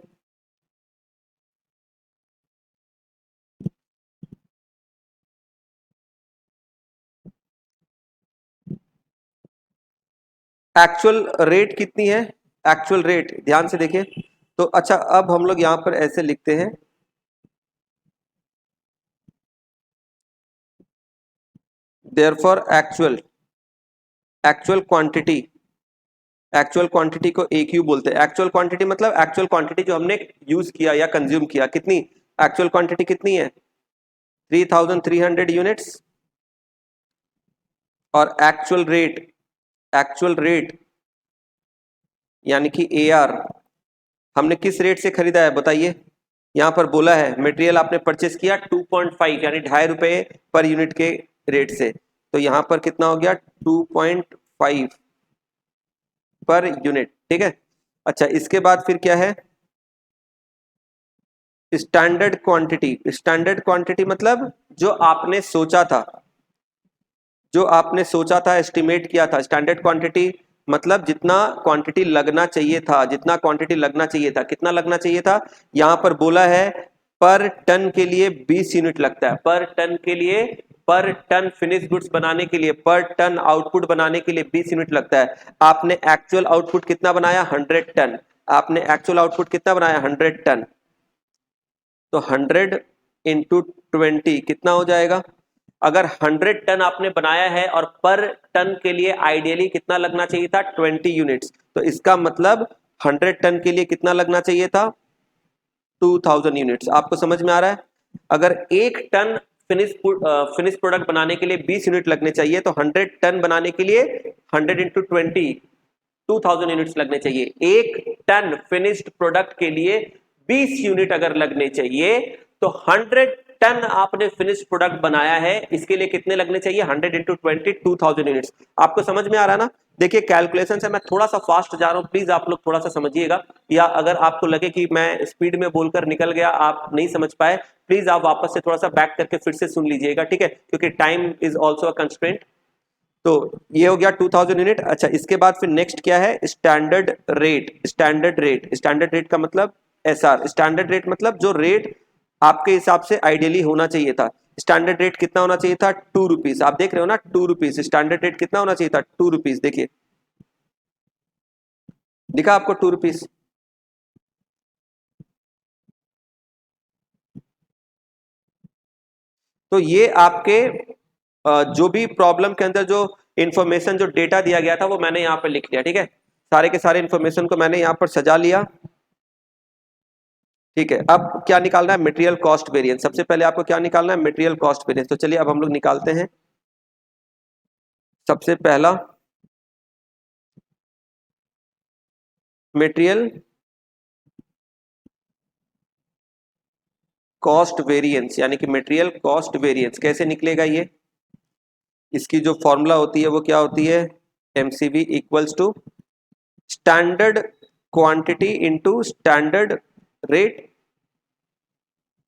एक्चुअल रेट कितनी है, एक्चुअल रेट ध्यान से देखिए। तो अच्छा अब हम लोग यहां पर ऐसे लिखते हैं, therefore actual actual quantity, actual quantity को AQ बोलते हैं। एक्चुअल क्वांटिटी मतलब एक्चुअल क्वांटिटी जो हमने यूज किया या कंज्यूम किया, कितनी एक्चुअल क्वांटिटी कितनी है, 3300 यूनिट्स। और एक्चुअल रेट यानी कि AR हमने किस रेट से खरीदा है बताइए। यहां पर बोला है मटेरियल आपने परचेस किया 2.5 यानी ₹2.5 पर यूनिट के रेट से, तो यहां पर कितना हो गया 2.5 पर यूनिट, ठीक है। अच्छा इसके बाद फिर क्या है, स्टैंडर्ड क्वांटिटी मतलब जो आपने सोचा था, एस्टिमेट किया था। स्टैंडर्ड क्वांटिटी मतलब जितना क्वांटिटी लगना चाहिए था, कितना लगना चाहिए था। यहां पर बोला है पर टन के लिए 20 यूनिट लगता है, पर टन फिनिश गुड्स बनाने के लिए, पर टन आउटपुट बनाने के लिए 20 यूनिट लगता है। आपने एक्चुअल आउटपुट कितना बनाया? 100 टन। 100 टन। तो 100 इंटू 20 कितना हो जाएगा? अगर 100 टन आपने बनाया है और पर टन के लिए आइडियली कितना लगना चाहिए था? 20 यूनिट्स। तो इसका मतलब 100 टन के लिए कितना लगना चाहिए था? 2000 यूनिट्स। आपको समझ में आ रहा है? अगर एक टन फिनिश प्रोडक्ट बनाने के लिए 20 यूनिट लगने चाहिए, तो 100 टन बनाने के लिए 100 इंटू 20 2000 यूनिट्स लगने चाहिए। एक टन फिनिश्ड प्रोडक्ट के लिए 20 यूनिट अगर लगने चाहिए, तो 100 टन आपने फिनिश्ड प्रोडक्ट बनाया है, इसके लिए कितने लगने चाहिए? 100 इंटू 20 2000 यूनिट्स। आपको समझ में आ रहा है ना? देखिए कैलकुलेशन से मैं थोड़ा सा फास्ट जा रहा हूं, प्लीज आप लोग थोड़ा सा समझिएगा, या अगर आपको लगे कि मैं स्पीड में बोलकर निकल गया, आप नहीं समझ पाए, प्लीज आप वापस से थोड़ा सा बैक करके फिर से सुन लीजिएगा, ठीक है? क्योंकि time is also a constraint. तो ये हो गया 2000 यूनिट। अच्छा, इसके बाद फिर नेक्स्ट क्या है? स्टैंडर्ड रेट का मतलब एसआर। स्टैंडर्ड रेट मतलब जो रेट आपके हिसाब से आइडियली होना चाहिए था। स्टैंडर्ड रेट कितना होना चाहिए था? 2 रुपीज। आप देख रहे हो ना, 2 रुपीज। स्टैंडर्ड रेट कितना होना चाहिए था? 2 रुपीज। देखिए, दिखा आपको 2 रुपीज? तो ये आपके जो भी प्रॉब्लम के अंदर जो इंफॉर्मेशन, जो डेटा दिया गया था, वो मैंने यहाँ पर लिख लिया, ठीक है? सारे के सारे इंफॉर्मेशन को मैंने यहाँ पर सजा लिया, ठीक है? अब क्या निकालना है? Material cost variance. सबसे पहले आपको क्या निकालना है? Material cost variance. तो चलिए अब हम लोग निकालते हैं। सबसे पहला मटेरियल कॉस्ट वेरिएंस, यानी कि मटेरियल कॉस्ट वेरिएंस कैसे निकलेगा? ये इसकी जो फॉर्मूला होती है वो क्या होती है? MCV equals to standard quantity into standard rate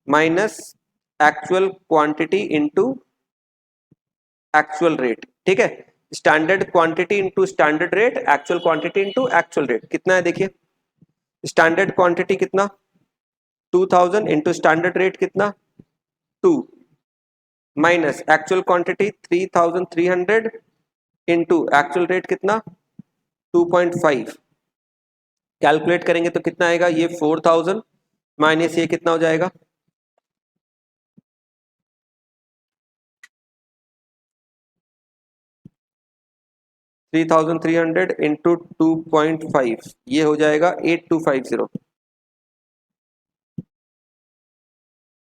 minus actual quantity into actual rate, ठीक है? Standard quantity into standard rate, actual quantity into actual rate कितना है? देखिए, स्टैंडर्ड क्वांटिटी कितना? 2000 इंटू स्टैंडर्ड रेट कितना? 2 minus actual quantity 3300 into actual rate कितना? 2.5। Calculate करेंगे तो कितना आएगा? ये 4000 माइनस ये कितना हो जाएगा? 3300 इंटू 2.5, ये हो जाएगा 8250।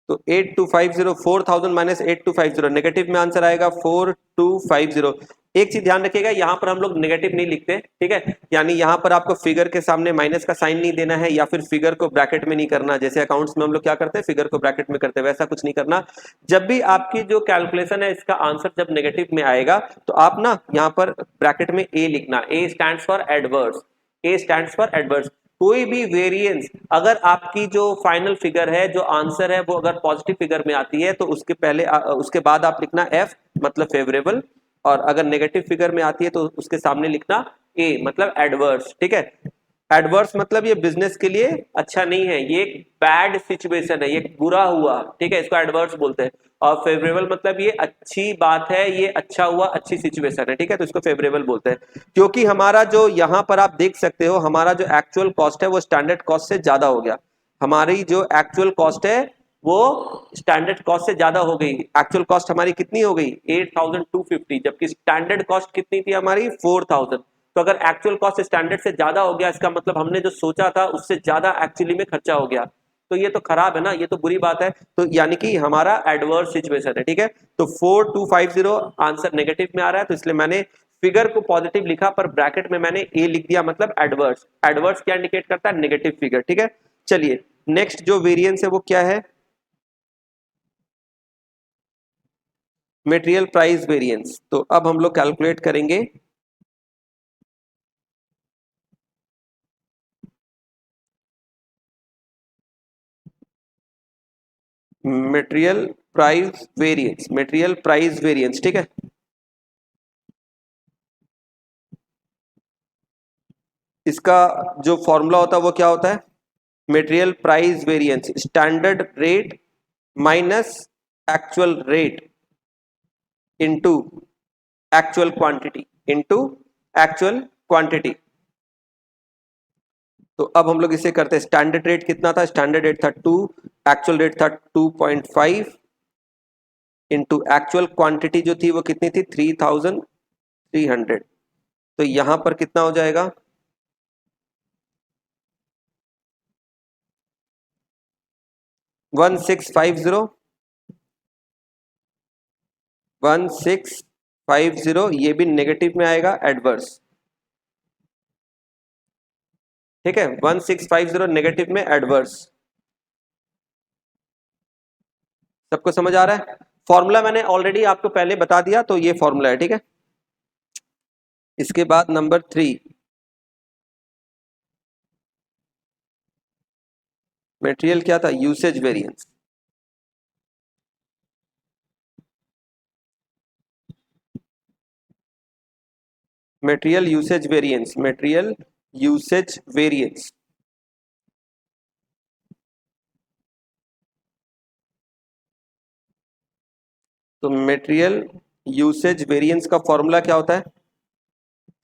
तो 8250, 4000 माइनस 8250, नेगेटिव में आंसर आएगा 4250। एक चीज ध्यान रखिएगा, यहां पर हम लोग नेगेटिव नहीं लिखते, ठीक है? यानी यहां पर आपको फिगर के सामने माइनस का साइन नहीं देना है, या फिर फिगर को ब्रैकेट में नहीं करना। जैसे अकाउंट्स में हम लोग क्या करते हैं, फिगर को ब्रैकेट में करते हैं, वैसा कुछ नहीं करना। जब भी आपकी जो कैलकुलेशन है, इसका आंसर जब नेगेटिव में आएगा, तो आप ना यहाँ पर ब्रैकेट में ए लिखना। ए stands for adverse. A stands for adverse. कोई भी वेरिएंस, अगर आपकी जो फाइनल फिगर है, जो आंसर है, वो अगर पॉजिटिव फिगर में आती है, तो उसके पहले उसके बाद आप लिखना एफ मतलब फेवरेबल, और अगर नेगेटिव फिगर में आती है तो उसके सामने लिखना ए मतलब एडवर्स, ठीक है? एडवर्स मतलब ये बिजनेस के लिए अच्छा नहीं है, ये एक बैड सिचुएशन है, ये बुरा हुआ, ठीक है? इसको एडवर्स बोलते हैं। और फेवरेबल मतलब ये अच्छी बात है, ये अच्छा हुआ, अच्छी सिचुएशन है, ठीक है? तो इसको फेवरेबल बोलते हैं। क्योंकि हमारा जो यहाँ पर आप देख सकते हो, हमारा जो एक्चुअल कॉस्ट है वो स्टैंडर्ड कॉस्ट से ज्यादा हो गया। हमारी जो एक्चुअल कॉस्ट है वो स्टैंडर्ड कॉस्ट से ज्यादा हो गई। एक्चुअल कॉस्ट हमारी कितनी हो गई? 8250, जबकि स्टैंडर्ड कॉस्ट कितनी थी हमारी? 4000। तो अगर एक्चुअल कॉस्ट स्टैंडर्ड से ज्यादा हो गया, इसका मतलब हमने जो सोचा था उससे ज्यादा एक्चुअली में खर्चा हो गया। तो ये तो खराब है ना, ये तो बुरी बात है। तो यानी कि हमारा एडवर्स सिचुएशन है, ठीक है? तो 4250 आंसर नेगेटिव में आ रहा है, तो इसलिए मैंने फिगर को पॉजिटिव लिखा, पर ब्रैकेट में मैंने ए लिख दिया, मतलब एडवर्स। एडवर्स क्या इंडिकेट करता है? नेगेटिव फिगर, ठीक है? चलिए नेक्स्ट जो वेरिएंस है वो क्या है? Material price variance. तो अब हम लोग कैलकुलेट करेंगे material price variance, material price variance, ठीक है। इसका जो फॉर्मूला होता है वो क्या होता है, material price variance standard rate minus actual rate into actual quantity, into actual quantity. तो अब हम लोग इसे करते हैं, स्टैंडर्ड रेट कितना था, स्टैंडर्ड रेट था 2, एक्चुअल रेट था 2.5 इनटू एक्चुअल क्वांटिटी जो थी वो कितनी थी 3300। तो यहां पर कितना हो जाएगा 1650, 1650, ये भी नेगेटिव में आएगा, एडवर्स, ठीक है। 1650 नेगेटिव में एडवर्स। सबको समझ आ रहा है? फॉर्मूला मैंने ऑलरेडी आपको पहले बता दिया, तो ये फॉर्मूला है, ठीक है। इसके बाद नंबर 3, मटेरियल क्या था, usage variance. Material usage variance, material usage variance. तो मटेरियल यूसेज वेरिएंस का फॉर्मूला क्या होता है,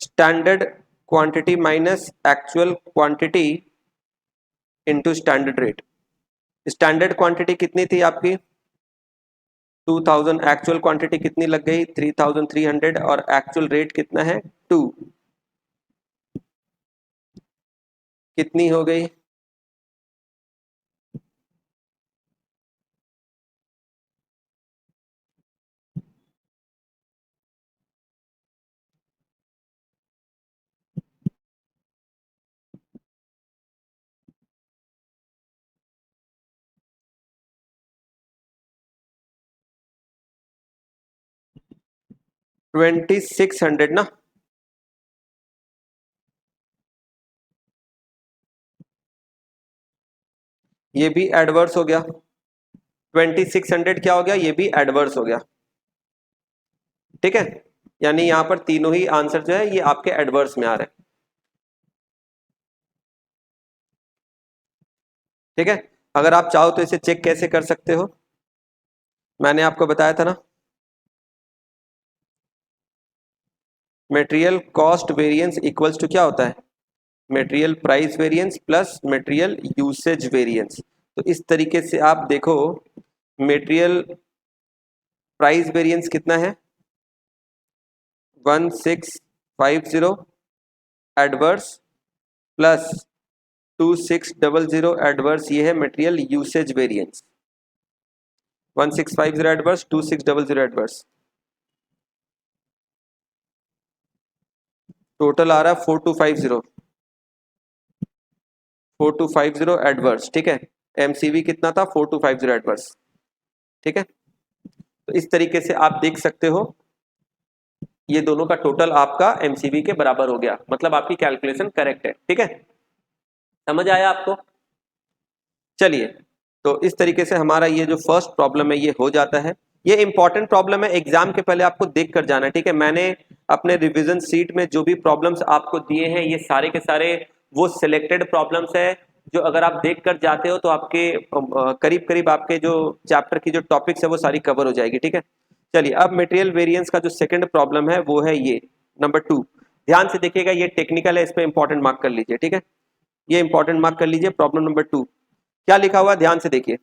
standard quantity minus actual quantity into standard rate. Standard quantity कितनी थी आपकी 2000, एक्चुअल क्वांटिटी कितनी लग गई 3300, और एक्चुअल रेट कितना है 2, कितनी हो गई 2600 ना। ये भी एडवर्स हो गया, 2600 क्या हो गया, ये भी एडवर्स हो गया, ठीक है। यानी यहां पर तीनों ही आंसर जो है ये आपके एडवर्स में आ रहे हैं, ठीक है। अगर आप चाहो तो इसे चेक कैसे कर सकते हो, मैंने आपको बताया था ना, material cost variance equals to क्या होता है, material price variance plus material usage variance. तो इस तरीके से आप देखो, मटेरियल प्राइस वेरिएंस कितना है 1650 एडवर्स प्लस 2600 एडवर्स, ये है material usage variance. 1650 adverse, 2600 adverse, total आ रहा है 4250, 4250 एडवर्स, ठीक है। एमसीवी कितना था 4250 एडवर्स, ठीक है। तो इस तरीके से आप देख सकते हो, ये दोनों का टोटल आपका एमसीवी के बराबर हो गया, मतलब आपकी कैलकुलेशन करेक्ट है, ठीक है। समझ आया आपको? चलिए, तो इस तरीके से हमारा ये जो फर्स्ट प्रॉब्लम है ये हो जाता है। ये इंपॉर्टेंट प्रॉब्लम है, एग्जाम के पहले आपको देख कर जाना है, ठीक है। मैंने अपने रिवीजन सीट में जो भी प्रॉब्लम्स आपको दिए हैं ये सारे के सारे वो सिलेक्टेड प्रॉब्लम्स है, जो अगर आप देख कर जाते हो तो आपके करीब करीब आपके जो चैप्टर की जो टॉपिक्स है वो सारी कवर हो जाएगी, ठीक है। चलिए, अब मटेरियल वेरिएंस का जो सेकंड प्रॉब्लम है वो है ये नंबर 2। ध्यान से देखिएगा, ये टेक्निकल है, इस पे इंपॉर्टेंट मार्क कर लीजिए, ठीक है। ये इंपॉर्टेंट मार्क कर लीजिए। प्रॉब्लम नंबर 2 क्या लिखा हुआ है, ध्यान से देखिए।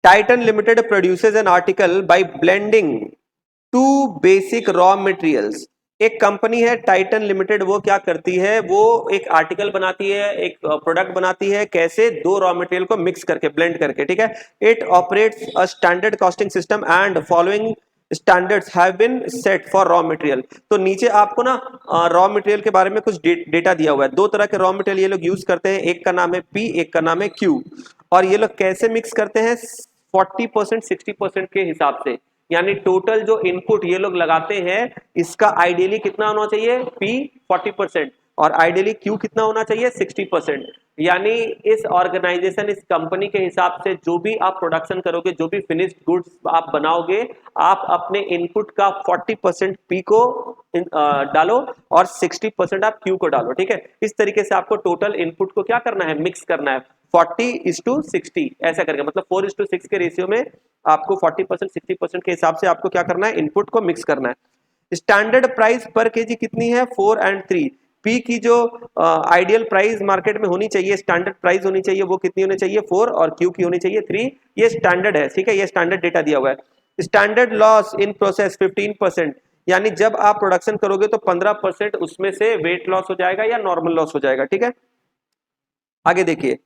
Titan limited produces an article by blending two basic raw materials. एक कंपनी है टाइटन लिमिटेड, वो क्या करती है, वो एक आर्टिकल बनाती है, एक प्रोडक्ट बनाती है, कैसे दो रॉ मटेरियल को मिक्स करके, ब्लेंड करके, ठीक है। It operates a standard costing system and following standards have been set for raw material. तो नीचे आपको ना रॉ मटेरियल के बारे में कुछ डेटा दिया हुआ है। दो तरह के रॉ मटेरियल ये लोग यूज करते हैं, एक का नाम है पी, एक का नाम है क्यू। और ये लोग कैसे मिक्स करते हैं 40% 60% के हिसाब से, यानी टोटल जो इनपुट ये लोग लगाते हैं इसका आइडियली कितना होना चाहिए पी 40%। और आइडियली क्यू कितना होना चाहिए 60%। यानी इस ऑर्गेनाइजेशन, इस कंपनी के हिसाब से जो भी आप प्रोडक्शन करोगे, जो भी फिनिश्ड गुड्स आप बनाओगे, आप अपने इनपुट का 40% पी को डालो और 60% आप क्यू को डालो। ठीक है, इस तरीके से आपको टोटल इनपुट को क्या करना है, मिक्स करना है 40:60 ऐसा करके, मतलब 4:6 के रेशियो में आपको 40% 60% के हिसाब से आपको क्या करना है, इनपुट को मिक्स करना है। स्टैंडर्ड प्राइस पर केजी कितनी है 4 और 3। पी की जो आइडियल प्राइस मार्केट में होनी चाहिए, स्टैंडर्ड प्राइस होनी चाहिए, वो कितनी होनी चाहिए 4 और क्यू की होनी चाहिए 3। ये स्टैंडर्ड है, ठीक है, ये स्टैंडर्ड डेटा दिया हुआ है। स्टैंडर्ड लॉस इन प्रोसेस 15%, यानी जब आप प्रोडक्शन करोगे तो 15% उसमें से वेट लॉस हो जाएगा या नॉर्मल लॉस हो जाएगा। ठीक है, आगे देखिए,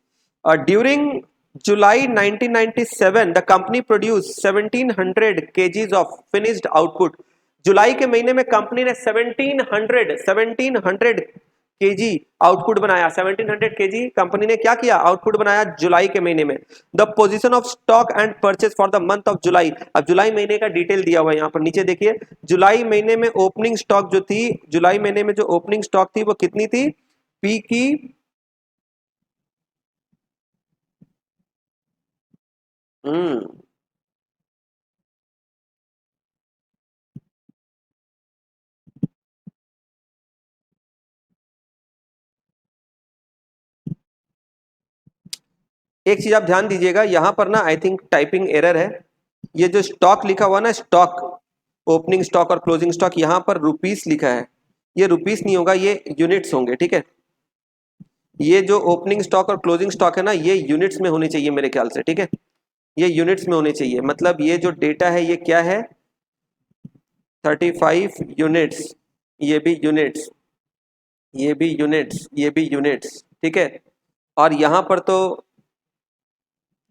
during July 1997 the company produce 1700 kgs of finished output. जुलाई के महीने में कंपनी ने 1700 केजी आउटपुट बनाया। 1700 केजी कंपनी ने क्या किया, आउटपुट बनाया जुलाई के महीने में। The position of stock and purchase for the month of July. अब जुलाई महीने का डिटेल दिया हुआ है यहाँ पर नीचे देखिए। जुलाई महीने में ओपनिंग स्टॉक जो थी, जुलाई महीने में जो ओपनिंग स्टॉक थी वो कितनी थी, पी की एक चीज आप ध्यान दीजिएगा, यहां पर ना आई थिंक टाइपिंग एरर है। ये जो स्टॉक लिखा हुआ ना, स्टॉक, ओपनिंग स्टॉक और क्लोजिंग स्टॉक, यहां पर रुपीस लिखा है। ये रुपीस नहीं होगा, ये यूनिट्स होंगे। ठीक है, ये जो ओपनिंग स्टॉक और क्लोजिंग स्टॉक है ना, ये यूनिट्स में होनी चाहिए मेरे ख्याल से। ठीक है, ये यूनिट्स में होने चाहिए, मतलब ये जो डेटा है ये क्या है, 35 यूनिट्स, ये भी यूनिट्स, ये भी यूनिट्स, ये भी यूनिट्स। ठीक है, और यहां पर तो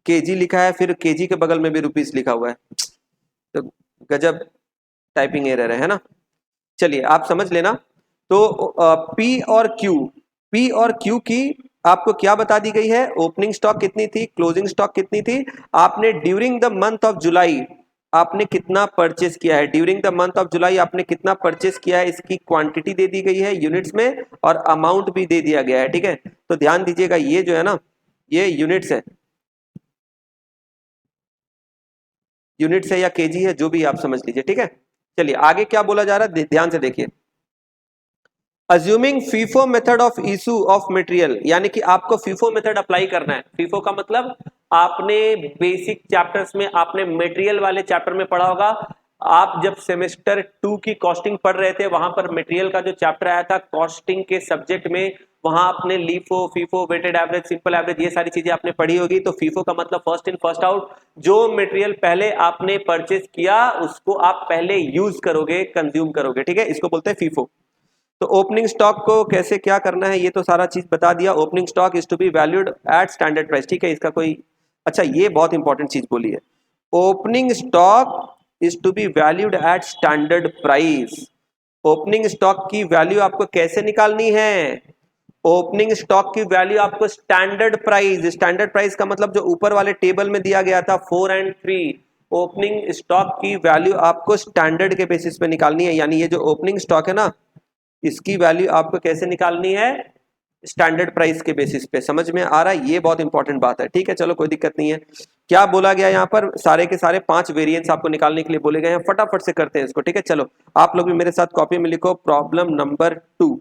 केजी लिखा है, फिर केजी के बगल में भी रुपीस लिखा हुआ है, तो गजब टाइपिंग एरर है ना। चलिए आप समझ लेना। तो पी और क्यू, पी और क्यू की आपको क्या बता दी गई है, ओपनिंग स्टॉक कितनी थी, क्लोजिंग स्टॉक कितनी थी, आपने during the month of July आपने कितना परचेस किया है, during the month of July आपने कितना परचेस किया है, इसकी क्वांटिटी दे दी गई है यूनिट्स में और अमाउंट भी दे दिया गया है। ठीक है, तो ध्यान दीजिएगा, ये जो है ना, ये यूनिट्स है, यूनिट्स है या केजी है, जो भी आप समझ लीजिए। ठीक है, चलिए आगे क्या बोला जा रहा है, ध्यान से देखिए। Assuming FIFO method of issue of material, यानी कि आपको फीफो मेथड अप्लाई करना है। फीफो का मतलब आपने बेसिक चैप्टर्स में, आपने मटेरियल वाले चैप्टर में पढ़ा होगा। आप जब सेमेस्टर 2 की कॉस्टिंग पढ़ रहे थे, वहां पर मटेरियल का जो चैप्टर आया था कॉस्टिंग के सब्जेक्ट में, वहां आपने LIFO, FIFO, weighted average, simple average, ये सारी चीजें आपने पढ़ी होगी। तो फीफो का मतलब फर्स्ट इन फर्स्ट आउट, जो मटेरियल पहले आपने परचेज किया उसको आप पहले यूज करोगे, कंज्यूम करोगे। ठीक है, इसको बोलते हैं फीफो। तो ओपनिंग स्टॉक को कैसे क्या करना है ये तो सारा चीज बता दिया। Opening stock is to be valued at standard price. ठीक है, इसका कोई, अच्छा ये बहुत इंपॉर्टेंट चीज बोली है, opening stock is to be valued at standard price. Opening stock की वैल्यू आपको कैसे निकालनी है, ओपनिंग स्टॉक की वैल्यू आपको स्टैंडर्ड प्राइस, स्टैंडर्ड प्राइस का मतलब जो ऊपर वाले टेबल में दिया गया था 4 और 3, ओपनिंग स्टॉक की वैल्यू आपको स्टैंडर्ड के बेसिस पे निकालनी है। यानी ये जो ओपनिंग स्टॉक है ना, इसकी वैल्यू आपको कैसे निकालनी है, स्टैंडर्ड प्राइस के बेसिस पे। समझ में आ रहा है, ये बहुत इंपॉर्टेंट बात है। ठीक है, चलो कोई दिक्कत नहीं है। क्या बोला गया यहाँ पर, सारे के सारे 5 वेरिएंट्स आपको निकालने के लिए बोले गए हैं, फटाफट से करते हैं इसको। ठीक है, चलो आप लोग भी मेरे साथ कॉपी में लिखो प्रॉब्लम नंबर 2,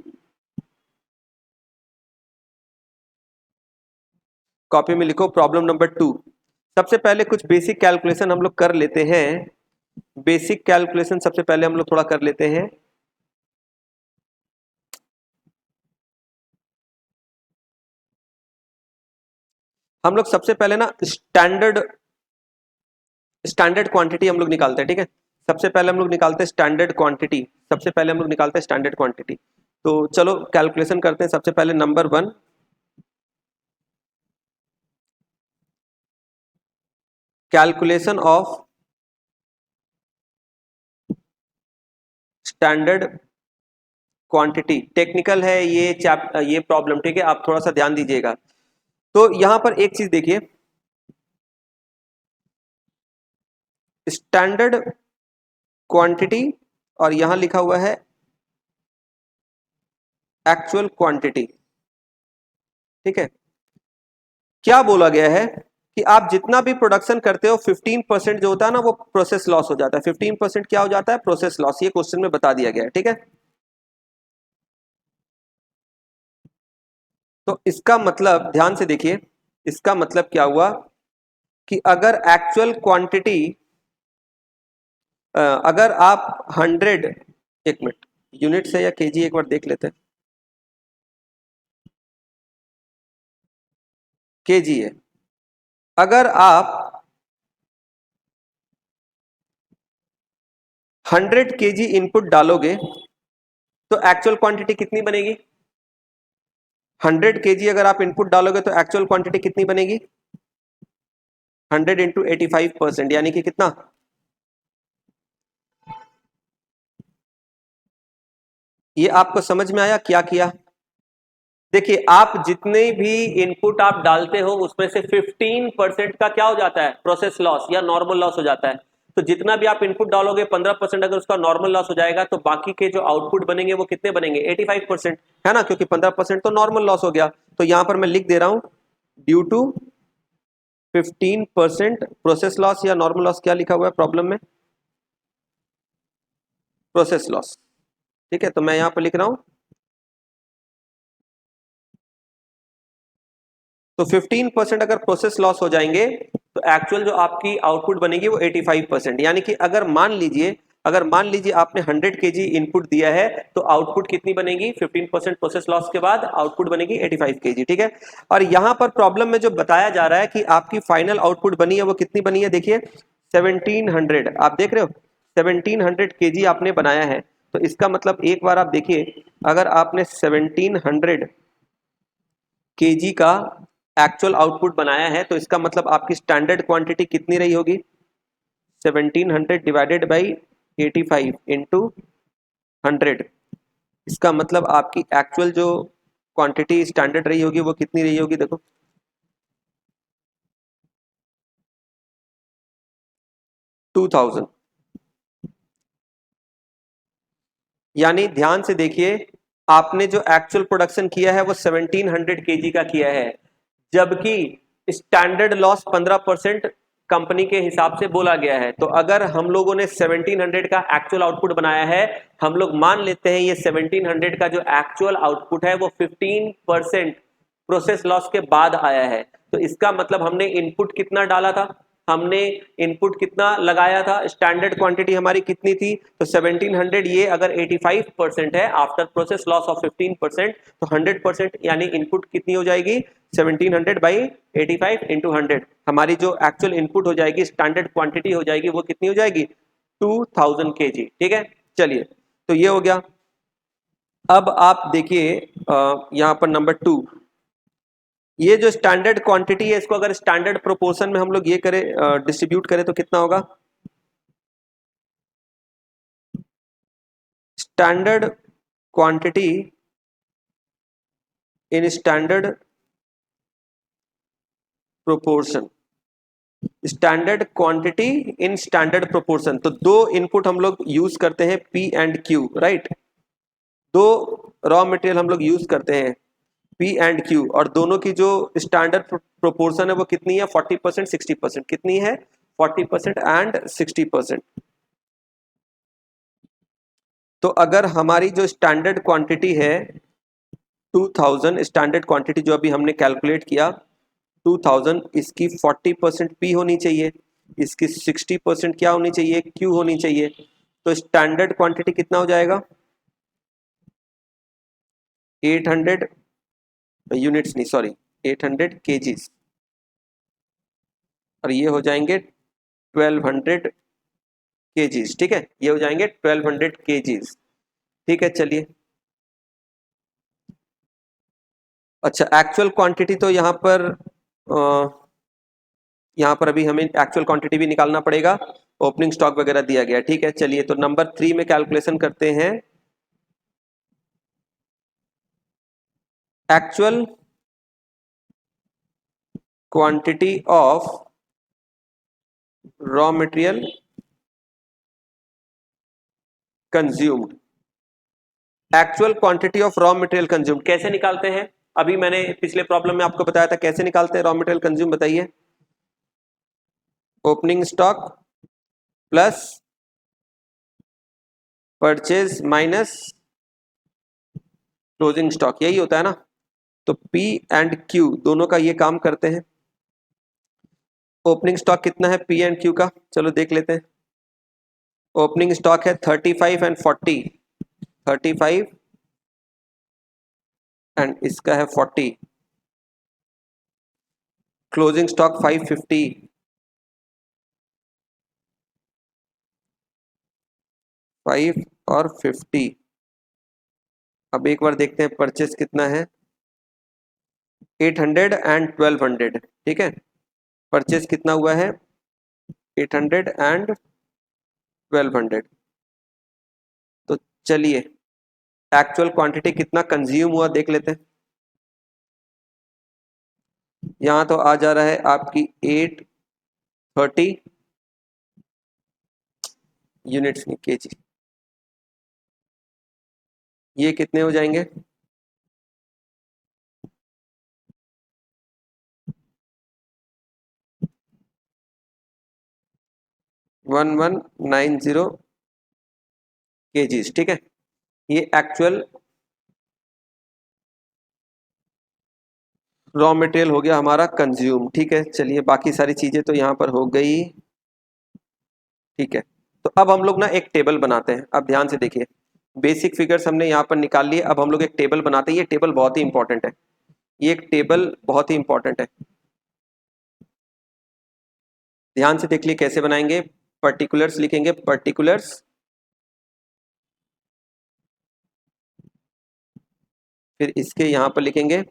कॉपी में लिखो प्रॉब्लम नंबर 2। सबसे पहले कुछ बेसिक कैलकुलेशन हम लोग कर लेते हैं, बेसिक कैलकुलेशन सबसे पहले हम लोग थोड़ा कर लेते हैं। हम लोग सबसे पहले ना स्टैंडर्ड, स्टैंडर्ड क्वांटिटी हम लोग निकालते हैं। ठीक है, सबसे पहले हम लोग निकालते हैं स्टैंडर्ड क्वांटिटी, सबसे पहले हम लोग निकालते हैं स्टैंडर्ड क्वांटिटी। तो चलो कैलकुलेशन करते हैं। सबसे पहले number 1, calculation of standard quantity. Technical है ये प्रॉब्लम। ठीक है, आप थोड़ा सा ध्यान दीजिएगा। तो यहां पर एक चीज देखिए, स्टैंडर्ड क्वांटिटी और यहां लिखा हुआ है एक्चुअल क्वांटिटी। ठीक है, क्या बोला गया है कि आप जितना भी प्रोडक्शन करते हो 15% जो होता है ना वो प्रोसेस लॉस हो जाता है। 15% क्या हो जाता है? Process loss. ये क्वेश्चन में बता दिया गया है। ठीक है, तो इसका मतलब ध्यान से देखिए, इसका मतलब क्या हुआ कि अगर एक्चुअल क्वांटिटी, अगर आप 100, एक मिनट, यूनिट से या केजी एक बार देख लेते हैं। केजी है। अगर आप 100 केजी इनपुट डालोगे तो एक्चुअल क्वांटिटी कितनी बनेगी? 100 केजी अगर आप इनपुट डालोगे तो एक्चुअल क्वांटिटी कितनी बनेगी? 100 इंटू 85%, यानी कि कितना? ये आपको समझ में आया क्या किया? देखिए, आप जितने भी इनपुट आप डालते हो उसमें से 15% का क्या हो जाता है? प्रोसेस लॉस या नॉर्मल लॉस हो जाता है। तो जितना भी आप इनपुट डालोगे 15% अगर उसका नॉर्मल लॉस हो जाएगा तो बाकी के जो आउटपुट बनेंगे वो कितने बनेंगे? 85%, है ना, क्योंकि 15% तो नॉर्मल लॉस हो गया। तो यहां पर मैं लिख दे रहा हूं ड्यू टू 15% प्रोसेस लॉस, या नॉर्मल लॉस क्या लिखा हुआ है प्रॉब्लम में? Process loss. ठीक है, तो मैं यहां पर लिख रहा हूं तो 15% अगर प्रोसेस लॉस हो जाएंगे तो एक्चुअल जो आपकी आउटपुट बनेगी वो 85%। यानी कि अगर मान लीजिए आपने 100 केजी इनपुट दिया है तो आउटपुट कितनी बनेगी? 15% प्रोसेस लॉस के बाद आउटपुट बनेगी 85 केजी। ठीक है, और यहां पर प्रॉब्लम में जो बताया जा रहा है कि आपकी फाइनल आउटपुट बनी है वो कितनी बनी है? देखिए 1700, आप देख रहे हो 1700 केजी आपने बनाया है। तो इसका मतलब एक बार आप देखिए, अगर आपने 1700 केजी का एक्चुअल आउटपुट बनाया है तो इसका मतलब आपकी स्टैंडर्ड क्वांटिटी कितनी रही होगी? 1700 डिवाइडेड बाई 85 इंटू 100। इसका मतलब आपकी एक्चुअल जो क्वांटिटी स्टैंडर्ड रही होगी वो कितनी रही होगी? देखो 2000। यानी ध्यान से देखिए, आपने जो एक्चुअल प्रोडक्शन किया है वो 1700 केजी का किया है, जबकि स्टैंडर्ड लॉस 15% कंपनी के हिसाब से बोला गया है। तो अगर हम लोगों ने 1700 का एक्चुअल आउटपुट बनाया है, हम लोग मान लेते हैं ये 1700 का जो एक्चुअल आउटपुट है वो 15% प्रोसेस लॉस के बाद आया है। तो इसका मतलब हमने इनपुट कितना डाला था? हमने इनपुट कितना लगाया था? स्टैंडर्ड क्वांटिटी हमारी कितनी थी? तो 1700, ये अगर 85% है आफ्टर प्रोसेस लॉस ऑफ 15%, तो 100% यानी इनपुट कितनी हो जाएगी? 1700 बाई 85 इंटू 100। हमारी जो एक्चुअल इनपुट हो जाएगी, स्टैंडर्ड क्वांटिटी हो जाएगी, वो कितनी हो जाएगी? 2000 केजी। ठीक है, चलिए, तो ये हो गया। अब आप देखिए यहां पर नंबर 2, ये जो स्टैंडर्ड क्वांटिटी है इसको अगर स्टैंडर्ड प्रोपोर्शन में हम लोग ये करें, डिस्ट्रीब्यूट करें तो कितना होगा? Standard quantity in standard proportion. Standard quantity in standard proportion, तो दो इनपुट हम लोग यूज करते हैं पी एंड क्यू, राइट। दो रॉ मटेरियल हम लोग यूज करते हैं पी एंड क्यू, और दोनों की जो स्टैंडर्ड प्रोपोर्शन है वो कितनी है? 40% 60%। कितनी है? 40% एंड 60%। तो अगर हमारी जो स्टैंडर्ड क्वांटिटी है 2000, स्टैंडर्ड क्वांटिटी जो अभी हमने कैलकुलेट किया 2000, इसकी 40% पी होनी चाहिए, इसकी 60% क्या होनी चाहिए? क्यू होनी चाहिए। तो स्टैंडर्ड क्वांटिटी कितना हो जाएगा? 800 यूनिट्स, नहीं सॉरी, 800 केजीज, और ये हो जाएंगे 1200 केजीज। ठीक है, ये हो जाएंगे 1200 केजीज। ठीक है, चलिए। अच्छा, एक्चुअल क्वांटिटी तो यहाँ पर अभी हमें एक्चुअल क्वांटिटी भी निकालना पड़ेगा, ओपनिंग स्टॉक वगैरह दिया गया। ठीक है, चलिए, तो नंबर 3 में कैलकुलेशन करते हैं। Actual quantity of raw material consumed actual quantity of raw material consume कैसे निकालते हैं? अभी मैंने पिछले प्रॉब्लम में आपको बताया था कैसे निकालते हैं रॉ मटेरियल कंज्यूम, बताइए। Opening stock plus purchase minus closing stock, यही होता है ना। तो P एंड Q दोनों का ये काम करते हैं। ओपनिंग स्टॉक कितना है P एंड Q का, चलो देख लेते हैं। ओपनिंग स्टॉक है 35 एंड 40, 35 एंड इसका है 40। क्लोजिंग स्टॉक 550, 5 और 50। अब एक बार देखते हैं परचेस कितना है, 800 एंड 1200, ठीक है। परचेस कितना हुआ है 800 एंड 1200। तो चलिए एक्चुअल क्वांटिटी कितना कंज्यूम हुआ देख लेते हैं। यहां तो आ जा रहा है आपकी 830 यूनिट्स नहीं केजी। ये कितने हो जाएंगे, 1190 केजीज, ठीक है। ये एक्चुअल रॉ मटेरियल हो गया हमारा कंज्यूम, ठीक है। चलिए बाकी सारी चीजें तो यहाँ पर हो गई, ठीक है। तो अब हम लोग ना एक टेबल बनाते हैं। अब ध्यान से देखिए, बेसिक फिगर्स हमने यहाँ पर निकाल लिए, अब हम लोग एक टेबल बनाते हैं। ये टेबल बहुत ही इंपॉर्टेंट है, ये एक टेबल बहुत ही इंपॉर्टेंट है। ध्यान से देख लिए कैसे बनाएंगे। पर्टिकुलर्स लिखेंगे, पर्टिकुलर्स, फिर इसके यहाँ पर लिखेंगे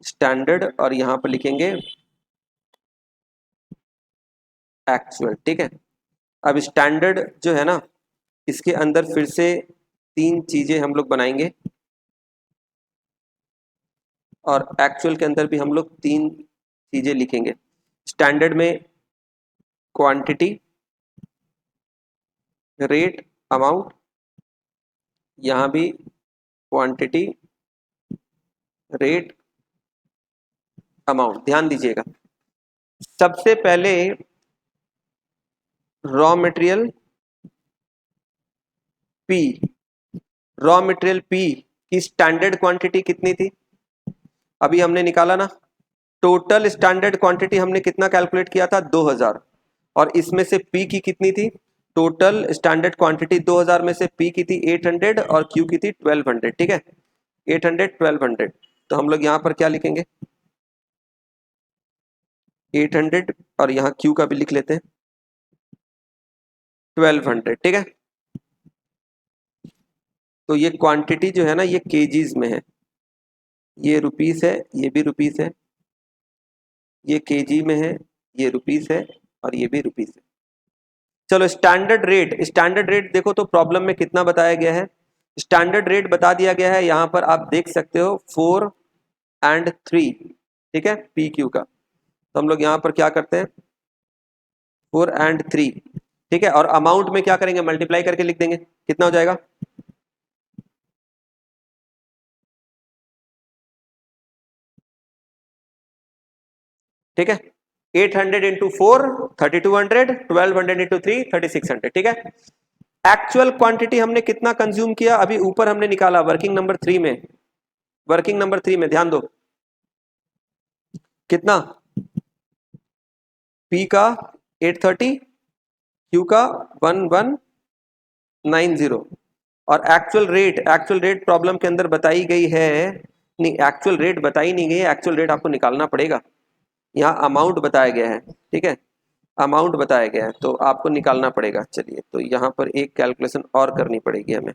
स्टैंडर्ड और यहाँ पर लिखेंगे एक्चुअल, ठीक है। अब स्टैंडर्ड जो है ना, इसके अंदर फिर से तीन चीजें हम लोग बनाएंगे और एक्चुअल के अंदर भी हम लोग तीन चीजें लिखेंगे। स्टैंडर्ड में क्वांटिटी, रेट, अमाउंट, यहाँ भी क्वांटिटी, रेट, अमाउंट। ध्यान दीजिएगा, सबसे पहले raw material P, raw material P की स्टैंडर्ड क्वांटिटी कितनी थी, अभी हमने निकाला ना। टोटल स्टैंडर्ड क्वांटिटी हमने कितना कैलकुलेट किया था, 2000। और इसमें से पी की कितनी थी, टोटल स्टैंडर्ड क्वांटिटी 2000 में से पी की थी 800 और क्यू की थी 1200, ठीक है। 800 1200, तो हम लोग यहाँ पर क्या लिखेंगे 800 और यहाँ क्यू का भी लिख लेते हैं 1200, ठीक है। तो ये क्वांटिटी जो है ना ये केजीज में है, ये रुपीस है, ये भी रुपीस है, ये केजी में है, ये रुपीस है और ये भी रुपीस है। चलो स्टैंडर्ड रेट, स्टैंडर्ड रेट देखो तो प्रॉब्लम में कितना बताया गया है। स्टैंडर्ड रेट बता दिया गया है, यहां पर आप देख सकते हो 4 और 3, ठीक है, पी क्यू का। तो हम लोग यहां पर क्या करते हैं 4 और 3, ठीक है। और अमाउंट में क्या करेंगे, मल्टीप्लाई करके लिख देंगे, कितना हो जाएगा, ठीक है। 800 इंटू 4 3200, 1200 इंटू 3 3600, ठीक है। एक्चुअल क्वांटिटी हमने कितना कंज्यूम किया, अभी ऊपर हमने निकाला वर्किंग नंबर 3 में, वर्किंग नंबर 3 में ध्यान दो कितना, पी का 830, क्यू का 1190 और actual rate, actual rate problem के अंदर बताई गई है, नहीं एक्चुअल रेट बताई नहीं गई है, एक्चुअल रेट आपको निकालना पड़ेगा। यहाँ अमाउंट बताया गया है, ठीक है, अमाउंट बताया गया है तो आपको निकालना पड़ेगा। चलिए तो यहाँ पर एक कैलकुलेशन और करनी पड़ेगी हमें।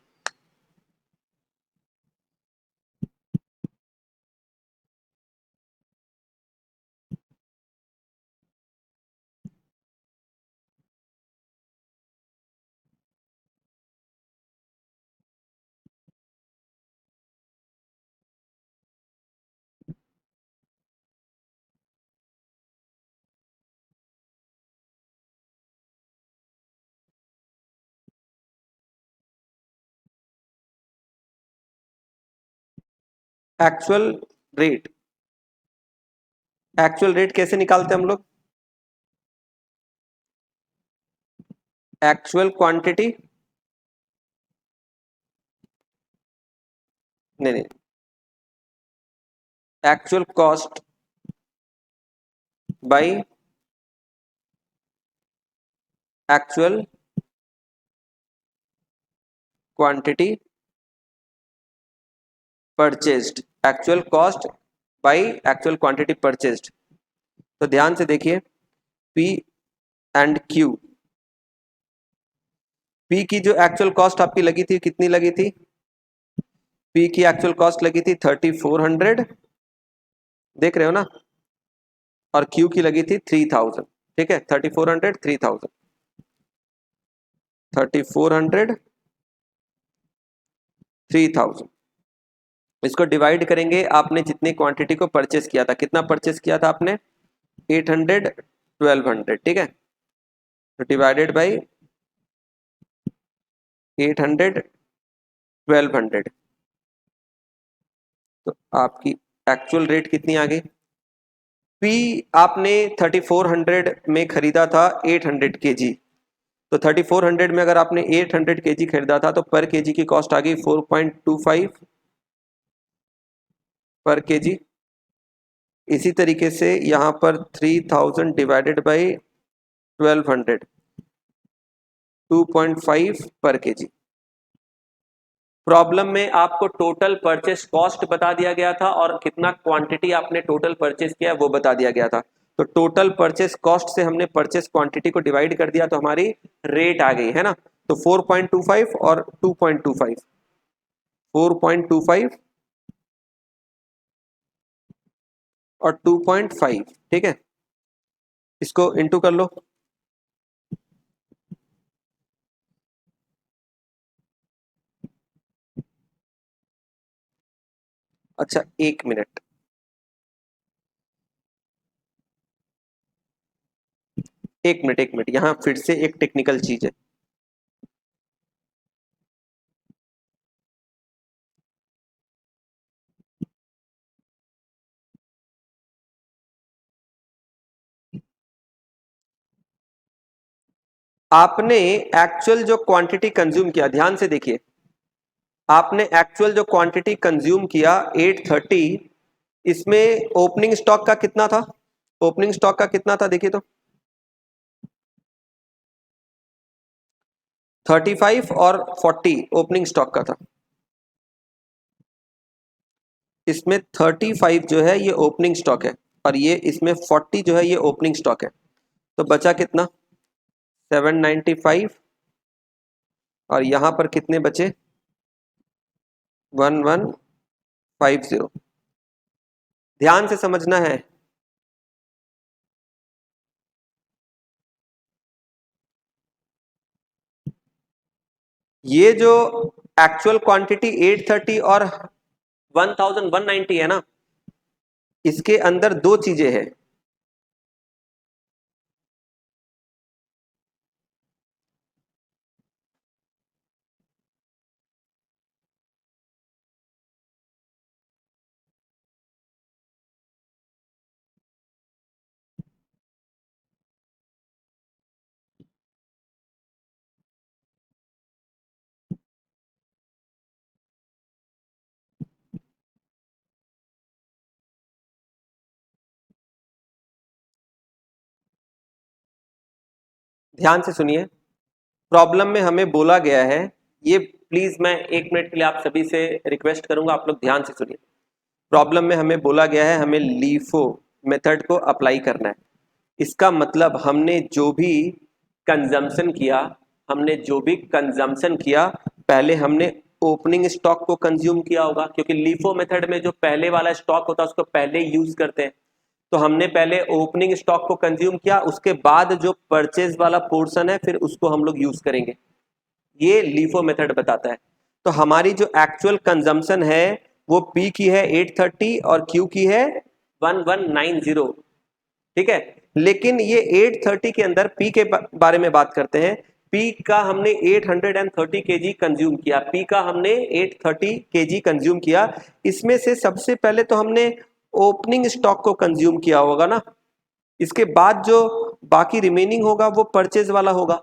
एक्चुअल रेट, एक्चुअल रेट कैसे निकालते हैं हम लोग? एक्चुअल क्वांटिटी, नहीं नहीं, actual cost by actual quantity purchased, actual cost by actual quantity purchased. तो ध्यान से देखिए, पी एंड क्यू, पी की जो एक्चुअल कॉस्ट आपकी लगी थी कितनी लगी थी? पी की एक्चुअल कॉस्ट लगी थी 3400, देख रहे हो ना, और क्यू की लगी थी 3000। ठीक है, 3400 3000, 3400 3000, इसको डिवाइड करेंगे। आपने जितनी क्वांटिटी को परचेस किया था, कितना परचेस किया था आपने? 800 1200, ठीक है, तो डिवाइडेड बाई 800 1200, तो आपकी एक्चुअल रेट कितनी आ गई? पी आपने 3400 में खरीदा था 800 केजी, तो 3400 में अगर आपने 800 केजी खरीदा था तो पर केजी की कॉस्ट आ गई 4.25 पर केजी। इसी तरीके से यहां पर 3000 डिवाइडेड बाई 1200, 2.5 पर केजी। प्रॉब्लम में आपको टोटल परचेस कॉस्ट बता दिया गया था और कितना क्वांटिटी आपने टोटल परचेस किया वो बता दिया गया था। तो टोटल परचेस कॉस्ट से हमने परचेस क्वांटिटी को डिवाइड कर दिया तो हमारी रेट आ गई है ना। तो 4.25 और 2.25, 4.25 और 2.5, ठीक है, इसको इंटू कर लो। अच्छा, एक मिनट, एक मिनट, यहां फिर से एक टेक्निकल चीज है। आपने एक्चुअल जो क्वांटिटी कंज्यूम किया, ध्यान से देखिए, आपने एक्चुअल जो क्वांटिटी कंज्यूम किया 830, इसमें ओपनिंग स्टॉक का कितना था? ओपनिंग स्टॉक का कितना था देखिए तो, 35 और 40 ओपनिंग स्टॉक का था। इसमें 35 जो है ये ओपनिंग स्टॉक है और ये इसमें 40 जो है ये ओपनिंग स्टॉक है। तो बचा कितना? 795, और यहां पर कितने बचे? 1150। ध्यान से समझना है, ये जो एक्चुअल क्वांटिटी 830 और 1190 है ना, इसके अंदर दो चीजें हैं। ध्यान से सुनिए, प्रॉब्लम में हमें बोला गया है, ये प्लीज मैं एक मिनट के लिए आप सभी से रिक्वेस्ट करूंगा, आप लोग ध्यान से सुनिए। प्रॉब्लम में हमें बोला गया है हमें लीफो मेथड को अप्लाई करना है। इसका मतलब हमने जो भी कंजम्पशन किया, हमने जो भी कंजम्पशन किया, पहले हमने ओपनिंग स्टॉक को कंज्यूम किया होगा, क्योंकि लीफो मेथड में जो पहले वाला स्टॉक होता है उसको पहले यूज करते हैं। तो हमने पहले ओपनिंग स्टॉक को कंज्यूम किया, उसके बाद जो परचेज वाला पोर्शन है फिर उसको हम लोग यूज करेंगे। ये लीफो मेथड बताता है। तो हमारी जो एक्चुअल कंजम्पशन है वो पी की है 830 और क्यू की है 1190, ठीक है। लेकिन ये 830 के अंदर पी के बारे में बात करते हैं, पीक का हमने 830 केजी कंज्यूम किया, पीक का हमने 830 केजी कंज्यूम किया। इसमें से सबसे पहले तो हमने ओपनिंग स्टॉक को कंज्यूम किया होगा ना, इसके बाद जो बाकी रिमेनिंग होगा वो परचेज वाला होगा।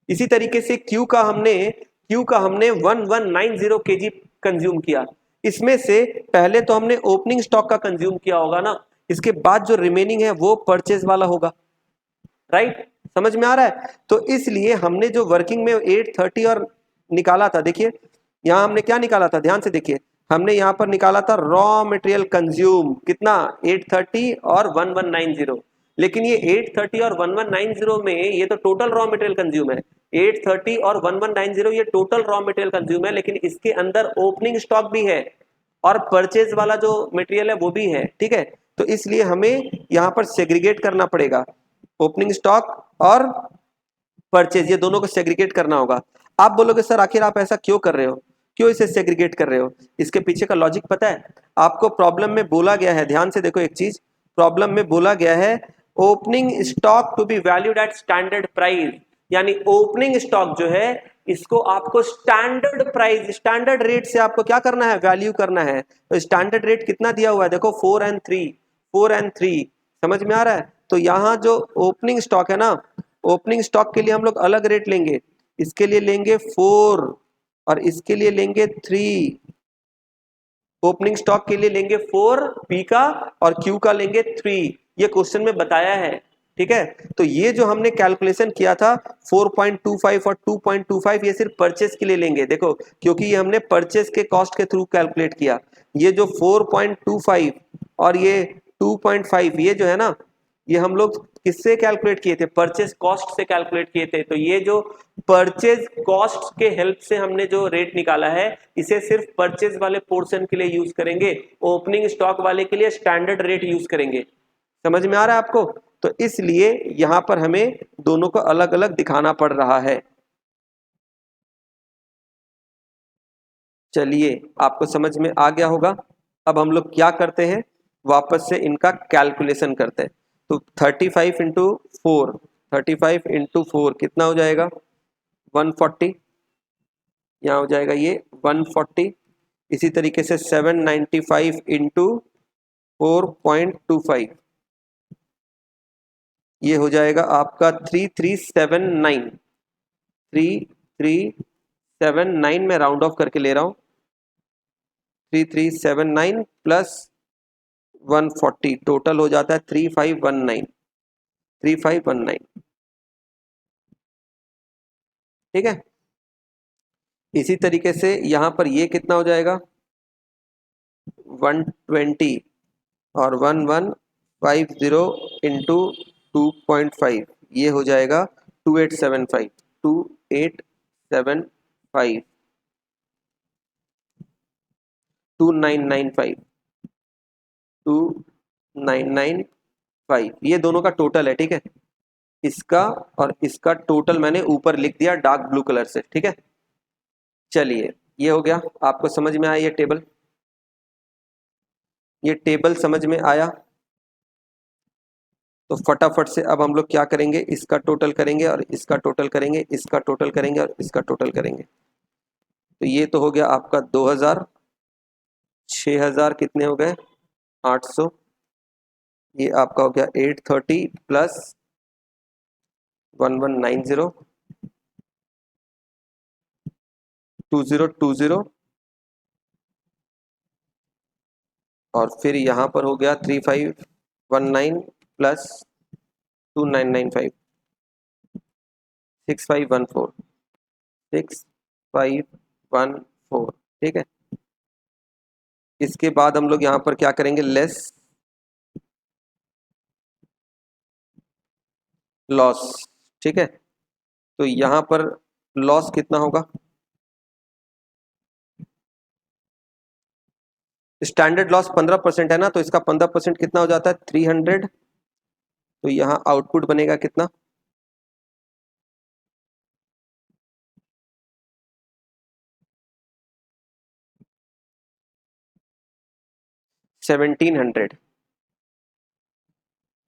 इसी तरीके से क्यू का हमने 1190 केजी कंज्यूम किया, इसमें से पहले तो हमने ओपनिंग स्टॉक का कंज्यूम किया होगा ना, इसके बाद जो रिमेनिंग है वो परचेज वाला होगा। राइट, समझ में आ रहा है? तो इसलिए हमने जो वर्किंग में 830 और निकाला था, देखिए यहां हमने क्या निकाला था, ध्यान से देखिए, हमने यहां पर निकाला था रॉ मटेरियल कंज्यूम कितना, 830 और 1190। लेकिन ये 830 और 1190 में ये तो टोटल रॉ मटेरियल कंज्यूम है, 830 और 1190 ये टोटल रॉ मटेरियल कंज्यूम है, लेकिन इसके अंदर ओपनिंग स्टॉक भी है और परचेज वाला जो मटेरियल है वो भी है। ठीक है, तो इसलिए हमें यहां पर सेग्रीगेट करना पड़ेगा, ओपनिंग स्टॉक और परचेज ये दोनों को सेग्रीगेट करना होगा। आप बोलोगे सर आखिर आप ऐसा क्यों कर रहे हो, क्यों इसे सेग्रीगेट कर रहे हो? इसके पीछे का लॉजिक पता है आपको? प्रॉब्लम में बोला गया है, ध्यान से देखो एक चीज, प्रॉब्लम में बोला गया है opening stock to be valued at standard price, यानी ओपनिंग स्टॉक जो है इसको आपको स्टैंडर्ड प्राइस, स्टैंडर्ड रेट से आपको क्या करना है, वैल्यू करना है। तो स्टैंडर्ड रेट कितना दिया हुआ है, देखो 4 and 3, 4 and 3, समझ में आ रहा है? तो यहाँ जो ओपनिंग स्टॉक है ना, ओपनिंग स्टॉक के लिए हम लोग अलग रेट लेंगे, इसके लिए लेंगे 4 और इसके लिए लेंगे 3। ओपनिंग स्टॉक के लिए लेंगे 4 पी का और क्यू का लेंगे 3, ये क्वेश्चन में बताया है। ठीक है, तो ये जो हमने कैलकुलेशन किया था 4.25 और 2.25 ये सिर्फ परचेस के लिए लेंगे, देखो क्योंकि ये हमने परचेस के कॉस्ट के थ्रू कैलकुलेट किया। ये जो 4.25 और ये 2.5 ये जो है ना, ये हम लोग किससे कैलकुलेट किए थे, परचेज कॉस्ट से कैलकुलेट किए थे। तो ये जो परचेज कॉस्ट के हेल्प से हमने जो रेट निकाला है इसे सिर्फ परचेज वाले पोर्शन के लिए यूज करेंगे, ओपनिंग स्टॉक वाले के लिए स्टैंडर्ड रेट यूज करेंगे। समझ में आ रहा है आपको? तो इसलिए यहां पर हमें दोनों को अलग अलग दिखाना पड़ रहा है। चलिए आपको समझ में आ गया होगा। अब हम लोग क्या करते हैं, वापस से इनका कैलकुलेशन करते हैं। तो 35 इंटू 4, 35 इंटू 4 कितना हो जाएगा, 140, यहाँ हो जाएगा ये 140। इसी तरीके से 795 इंटू 4.25 ये हो जाएगा आपका 3379, 3379 में राउंड ऑफ करके ले रहा हूँ, 3379 प्लस 140 टोटल हो जाता है 3519, 3519। ठीक है, इसी तरीके से यहां पर ये कितना हो जाएगा, 120 और 1150 इंटू 2.5 ये हो जाएगा 2875, 2875, 2995, 2995 ये दोनों का टोटल है। ठीक है, इसका और इसका टोटल मैंने ऊपर लिख दिया डार्क ब्लू कलर से। ठीक है, चलिए ये हो गया, आपको समझ में आया ये टेबल, ये टेबल समझ में आया? तो फटाफट से अब हम लोग क्या करेंगे, इसका टोटल करेंगे और इसका टोटल करेंगे, इसका टोटल करेंगे और इसका टोटल करेंगे। तो ये तो हो गया आपका 2000, 6000 कितने हो गए, 800, ये आपका हो गया 830 प्लस 1190, 2020 और फिर यहाँ पर हो गया 3519 प्लस 2995, 6514, 6514। ठीक है, इसके बाद हम लोग यहाँ पर क्या करेंगे, लेस लॉस। ठीक है, तो यहाँ पर लॉस कितना होगा, स्टैंडर्ड लॉस 15% है ना, तो इसका 15% कितना हो जाता है, 300। तो यहाँ आउटपुट बनेगा कितना, 1700।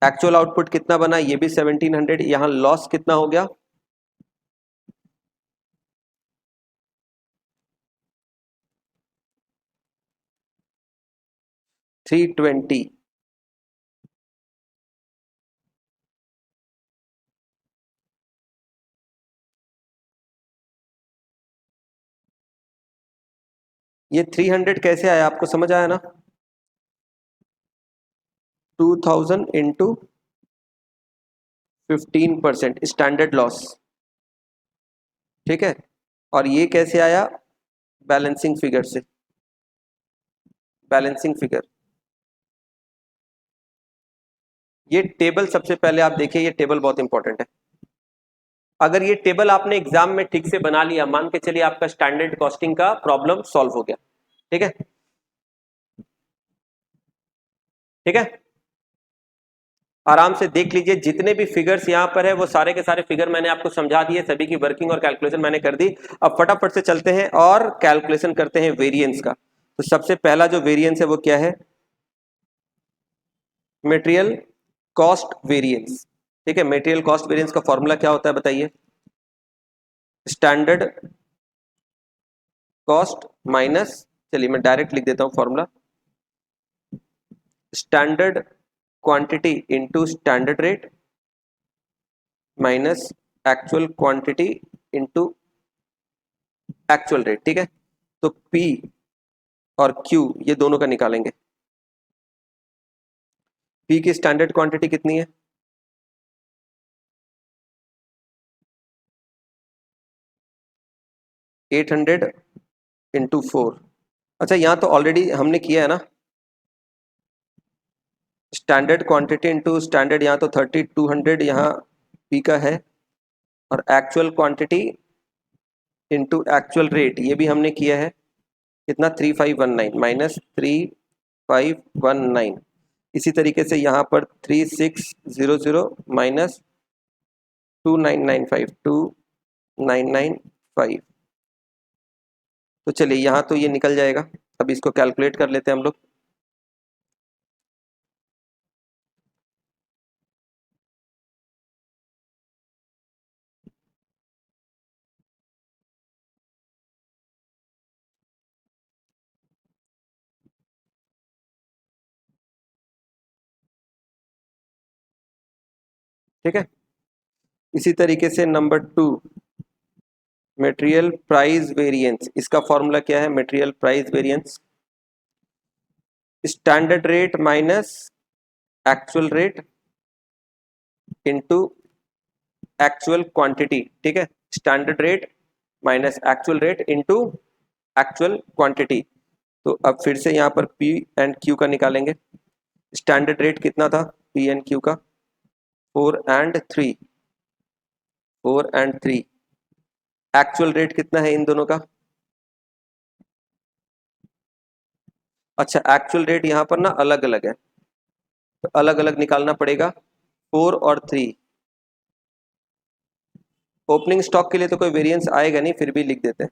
एक्चुअल आउटपुट कितना बना, ये भी 1700। यहाँ लॉस कितना हो गया, 320, ये 300 कैसे आया आपको समझ आया ना? 2000 इंटू 15% स्टैंडर्ड लॉस, ठीक है। और ये कैसे आया? बैलेंसिंग फिगर से, बैलेंसिंग फिगर। ये टेबल सबसे पहले आप देखिए, ये टेबल बहुत इंपॉर्टेंट है। अगर ये टेबल आपने एग्जाम में ठीक से बना लिया, मान के चलिए आपका स्टैंडर्ड कॉस्टिंग का प्रॉब्लम सॉल्व हो गया, ठीक है, ठीक है। आराम से देख लीजिए, जितने भी फिगर्स यहां पर है वो सारे के सारे फिगर मैंने आपको समझा दिए, सभी की वर्किंग और कैलकुलेशन मैंने कर दी। अब फटाफट से चलते हैं और कैलकुलेशन करते हैं वेरिएंस का। तो सबसे पहला जो वेरिएंस है वो क्या है? मटेरियल कॉस्ट वेरिएंस, ठीक है। मटेरियल कॉस्ट वेरिएंस का फॉर्मूला क्या होता है बताइए? स्टैंडर्ड कॉस्ट माइनस, चलिए मैं डायरेक्ट लिख देता हूं formula, standard quantity into standard rate minus actual quantity into actual rate, ठीक है। तो P और Q ये दोनों का निकालेंगे। P की स्टैंडर्ड क्वांटिटी कितनी है? 800 इंटू 4। अच्छा, यहाँ तो ऑलरेडी हमने किया है ना, स्टैंडर्ड क्वांटिटी इंटू स्टैंडर्ड, यहाँ तो 3200 यहाँ P का है, और actual quantity into actual rate ये भी हमने किया है। कितना? 3519 माइनस 3519। इसी तरीके से यहाँ पर 3600 माइनस 2995। तो चलिए यहाँ तो ये निकल जाएगा। अब इसको कैलकुलेट कर लेते हैं हम लोग। ठीक है, इसी तरीके से नंबर 2, मटेरियल प्राइस वेरिएंस। इसका फॉर्मूला क्या है? Material price variance standard rate minus actual rate into actual quantity, ठीक है। Standard rate minus actual rate into actual quantity. तो अब फिर से यहाँ पर P एंड Q का निकालेंगे। स्टैंडर्ड रेट कितना था P एंड Q का? 4 एंड 3, 4 एंड 3। एक्चुअल रेट कितना है इन दोनों का? अच्छा, एक्चुअल रेट यहाँ पर ना अलग अलग है, तो अलग अलग निकालना पड़ेगा। 4 और 3। ओपनिंग स्टॉक के लिए तो कोई वेरिएंस आएगा नहीं, फिर भी लिख देते हैं।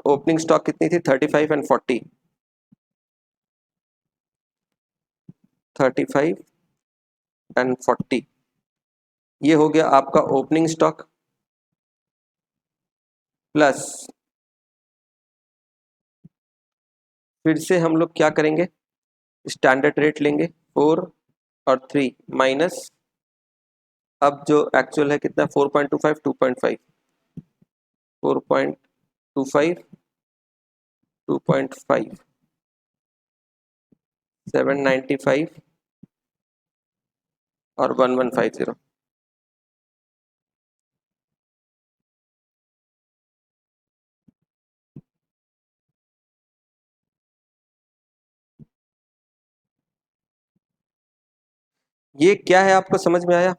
ओपनिंग स्टॉक कितनी थी? 35 एंड 40। 35 एंड 40 ये हो गया आपका ओपनिंग स्टॉक, प्लस फिर से हम लोग क्या करेंगे? स्टैंडर्ड रेट लेंगे 4 और 3 माइनस, अब जो एक्चुअल है कितना? 4.25, 2.5, 4.25, 2.5, 795 और 1150। ये क्या है आपको समझ में आया?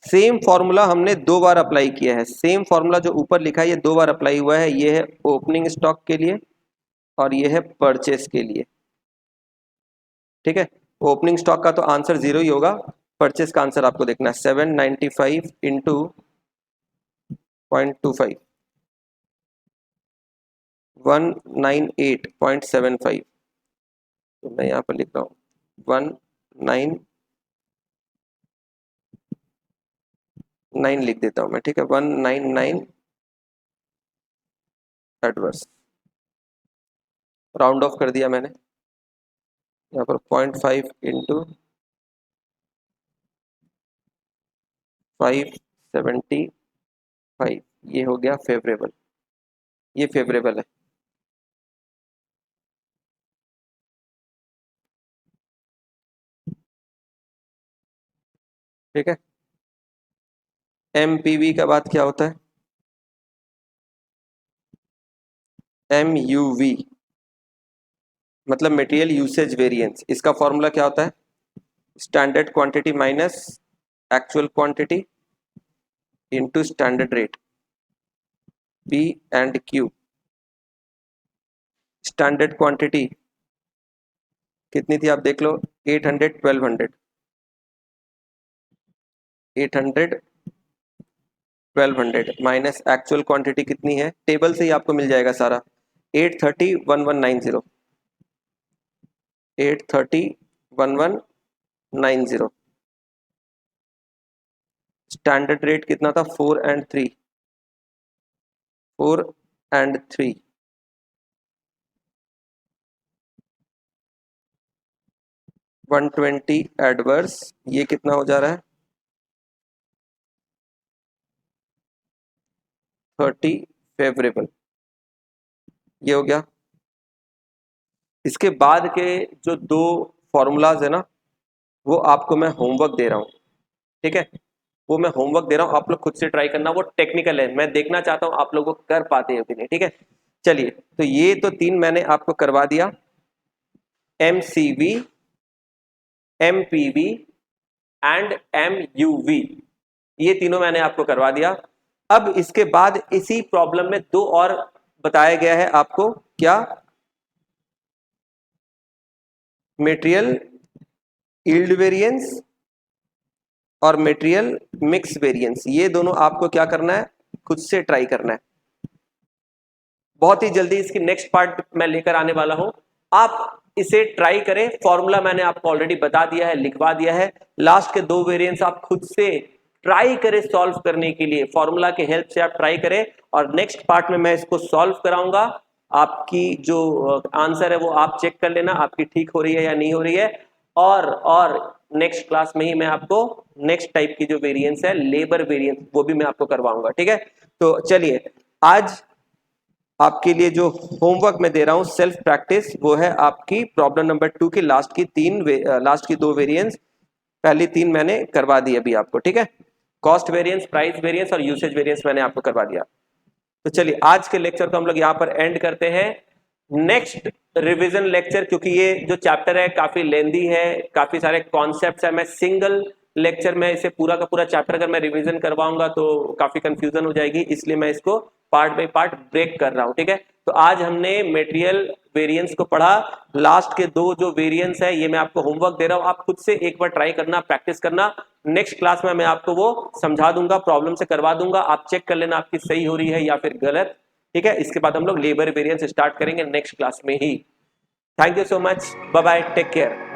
सेम फॉर्मूला हमने 2 बार अप्लाई किया है। सेम फॉर्मूला जो ऊपर लिखा है ये 2 बार अप्लाई हुआ है। ये है ओपनिंग स्टॉक के लिए और ये है परचेस के लिए, ठीक है। ओपनिंग स्टॉक का तो आंसर 0 ही होगा, परचेस का आंसर आपको देखना है। 795 इंटू 0.25, 198.75। तो मैं यहाँ पर लिख रहा हूँ 198 199 लिख देता हूं मैं, ठीक है, 199 एडवर्स, राउंड ऑफ कर दिया मैंने, यहाँ पर 0.5 इंटू 575, ये हो गया फेवरेबल, ये फेवरेबल है। ठीक है, MPV का बात क्या होता है, MUV मतलब मटेरियल यूसेज वेरिएंस, इसका फॉर्मूला क्या होता है, standard quantity minus actual quantity into standard rate, P and Q। Standard quantity कितनी थी आप देख लो, 800 1200, 800 1200 माइनस एक्चुअल क्वांटिटी कितनी है, टेबल से ही आपको मिल जाएगा सारा, 830 1190, 830 1190। स्टैंडर्ड रेट कितना था, 4 एंड 3, 4 एंड 3, 120 एडवर्स, ये कितना हो जा रहा है, 30 फेवरेबल, ये हो गया। इसके बाद के जो दो फॉर्मूलाज है ना, वो आपको मैं होमवर्क दे रहा हूँ, ठीक है, वो मैं होमवर्क दे रहा हूँ, आप लोग खुद से ट्राई करना, वो टेक्निकल है, मैं देखना चाहता हूँ आप लोगों को कर पाते हैं कि नहीं, ठीक है। चलिए, तो ये तो 3 मैंने आपको करवा दिया, MCV, MPV एंड MUV, ये तीनों मैंने आपको करवा दिया। अब इसके बाद इसी प्रॉब्लम में 2 और बताया गया है आपको, क्या, मटेरियल यील्ड वेरिएंस और मटेरियल मिक्स वेरिएंस, ये दोनों आपको क्या करना है, खुद से ट्राई करना है। बहुत ही जल्दी इसकी नेक्स्ट पार्ट मैं लेकर आने वाला हूं, आप इसे ट्राई करें, फॉर्मूला मैंने आपको ऑलरेडी बता दिया है, लिखवा दिया है, लास्ट के 2 वेरिएंट्स आप खुद से ट्राई करें सॉल्व करने के लिए, फॉर्मूला के हेल्प से आप ट्राई करें, और नेक्स्ट पार्ट में मैं इसको सॉल्व कराऊंगा। आपकी जो आंसर है वो आप चेक कर लेना, आपकी ठीक हो रही है या नहीं हो रही है, और नेक्स्ट क्लास में ही मैं आपको नेक्स्ट टाइप की जो वेरिएंस है, लेबर वेरिएंस, वो भी मैं आपको करवाऊंगा, ठीक है। तो चलिए, आज आपके लिए जो होमवर्क मैं दे रहा हूं सेल्फ प्रैक्टिस, वो है आपकी प्रॉब्लम नंबर 2 की लास्ट की 2 वेरिएंस, पहली 3 मैंने करवा दी अभी आपको, ठीक है, कॉस्ट वेरिएंस, प्राइस वेरिएंस और यूसेज वेरिएंस मैंने आपको करवा दिया। तो चलिए, आज के लेक्चर को हम लोग यहाँ पर एंड करते हैं। नेक्स्ट रिवीजन लेक्चर, क्योंकि ये जो चैप्टर है काफी लेंदी है, काफी सारे कॉन्सेप्ट्स है, मैं सिंगल लेक्चर में इसे पूरा का पूरा चैप्टर अगर मैं रिवीजन करवाऊंगा तो काफी कंफ्यूजन हो जाएगी, इसलिए मैं इसको पार्ट बाय पार्ट ब्रेक कर रहा हूं, ठीक है। तो आज हमने मटेरियल वेरिएंस को पढ़ा, लास्ट के 2 जो वेरिएंस है ये मैं आपको होमवर्क दे रहा हूं, आप खुद से एक बार ट्राई करना, प्रैक्टिस करना, नेक्स्ट क्लास में मैं आपको वो समझा दूंगा, प्रॉब्लम से करवा दूंगा, आप चेक कर लेना आपकी सही हो रही है या फिर गलत, ठीक है। इसके बाद हम लोग लेबर वेरिएंस स्टार्ट करेंगे नेक्स्ट क्लास में ही। Thank you so much, bye bye, take care.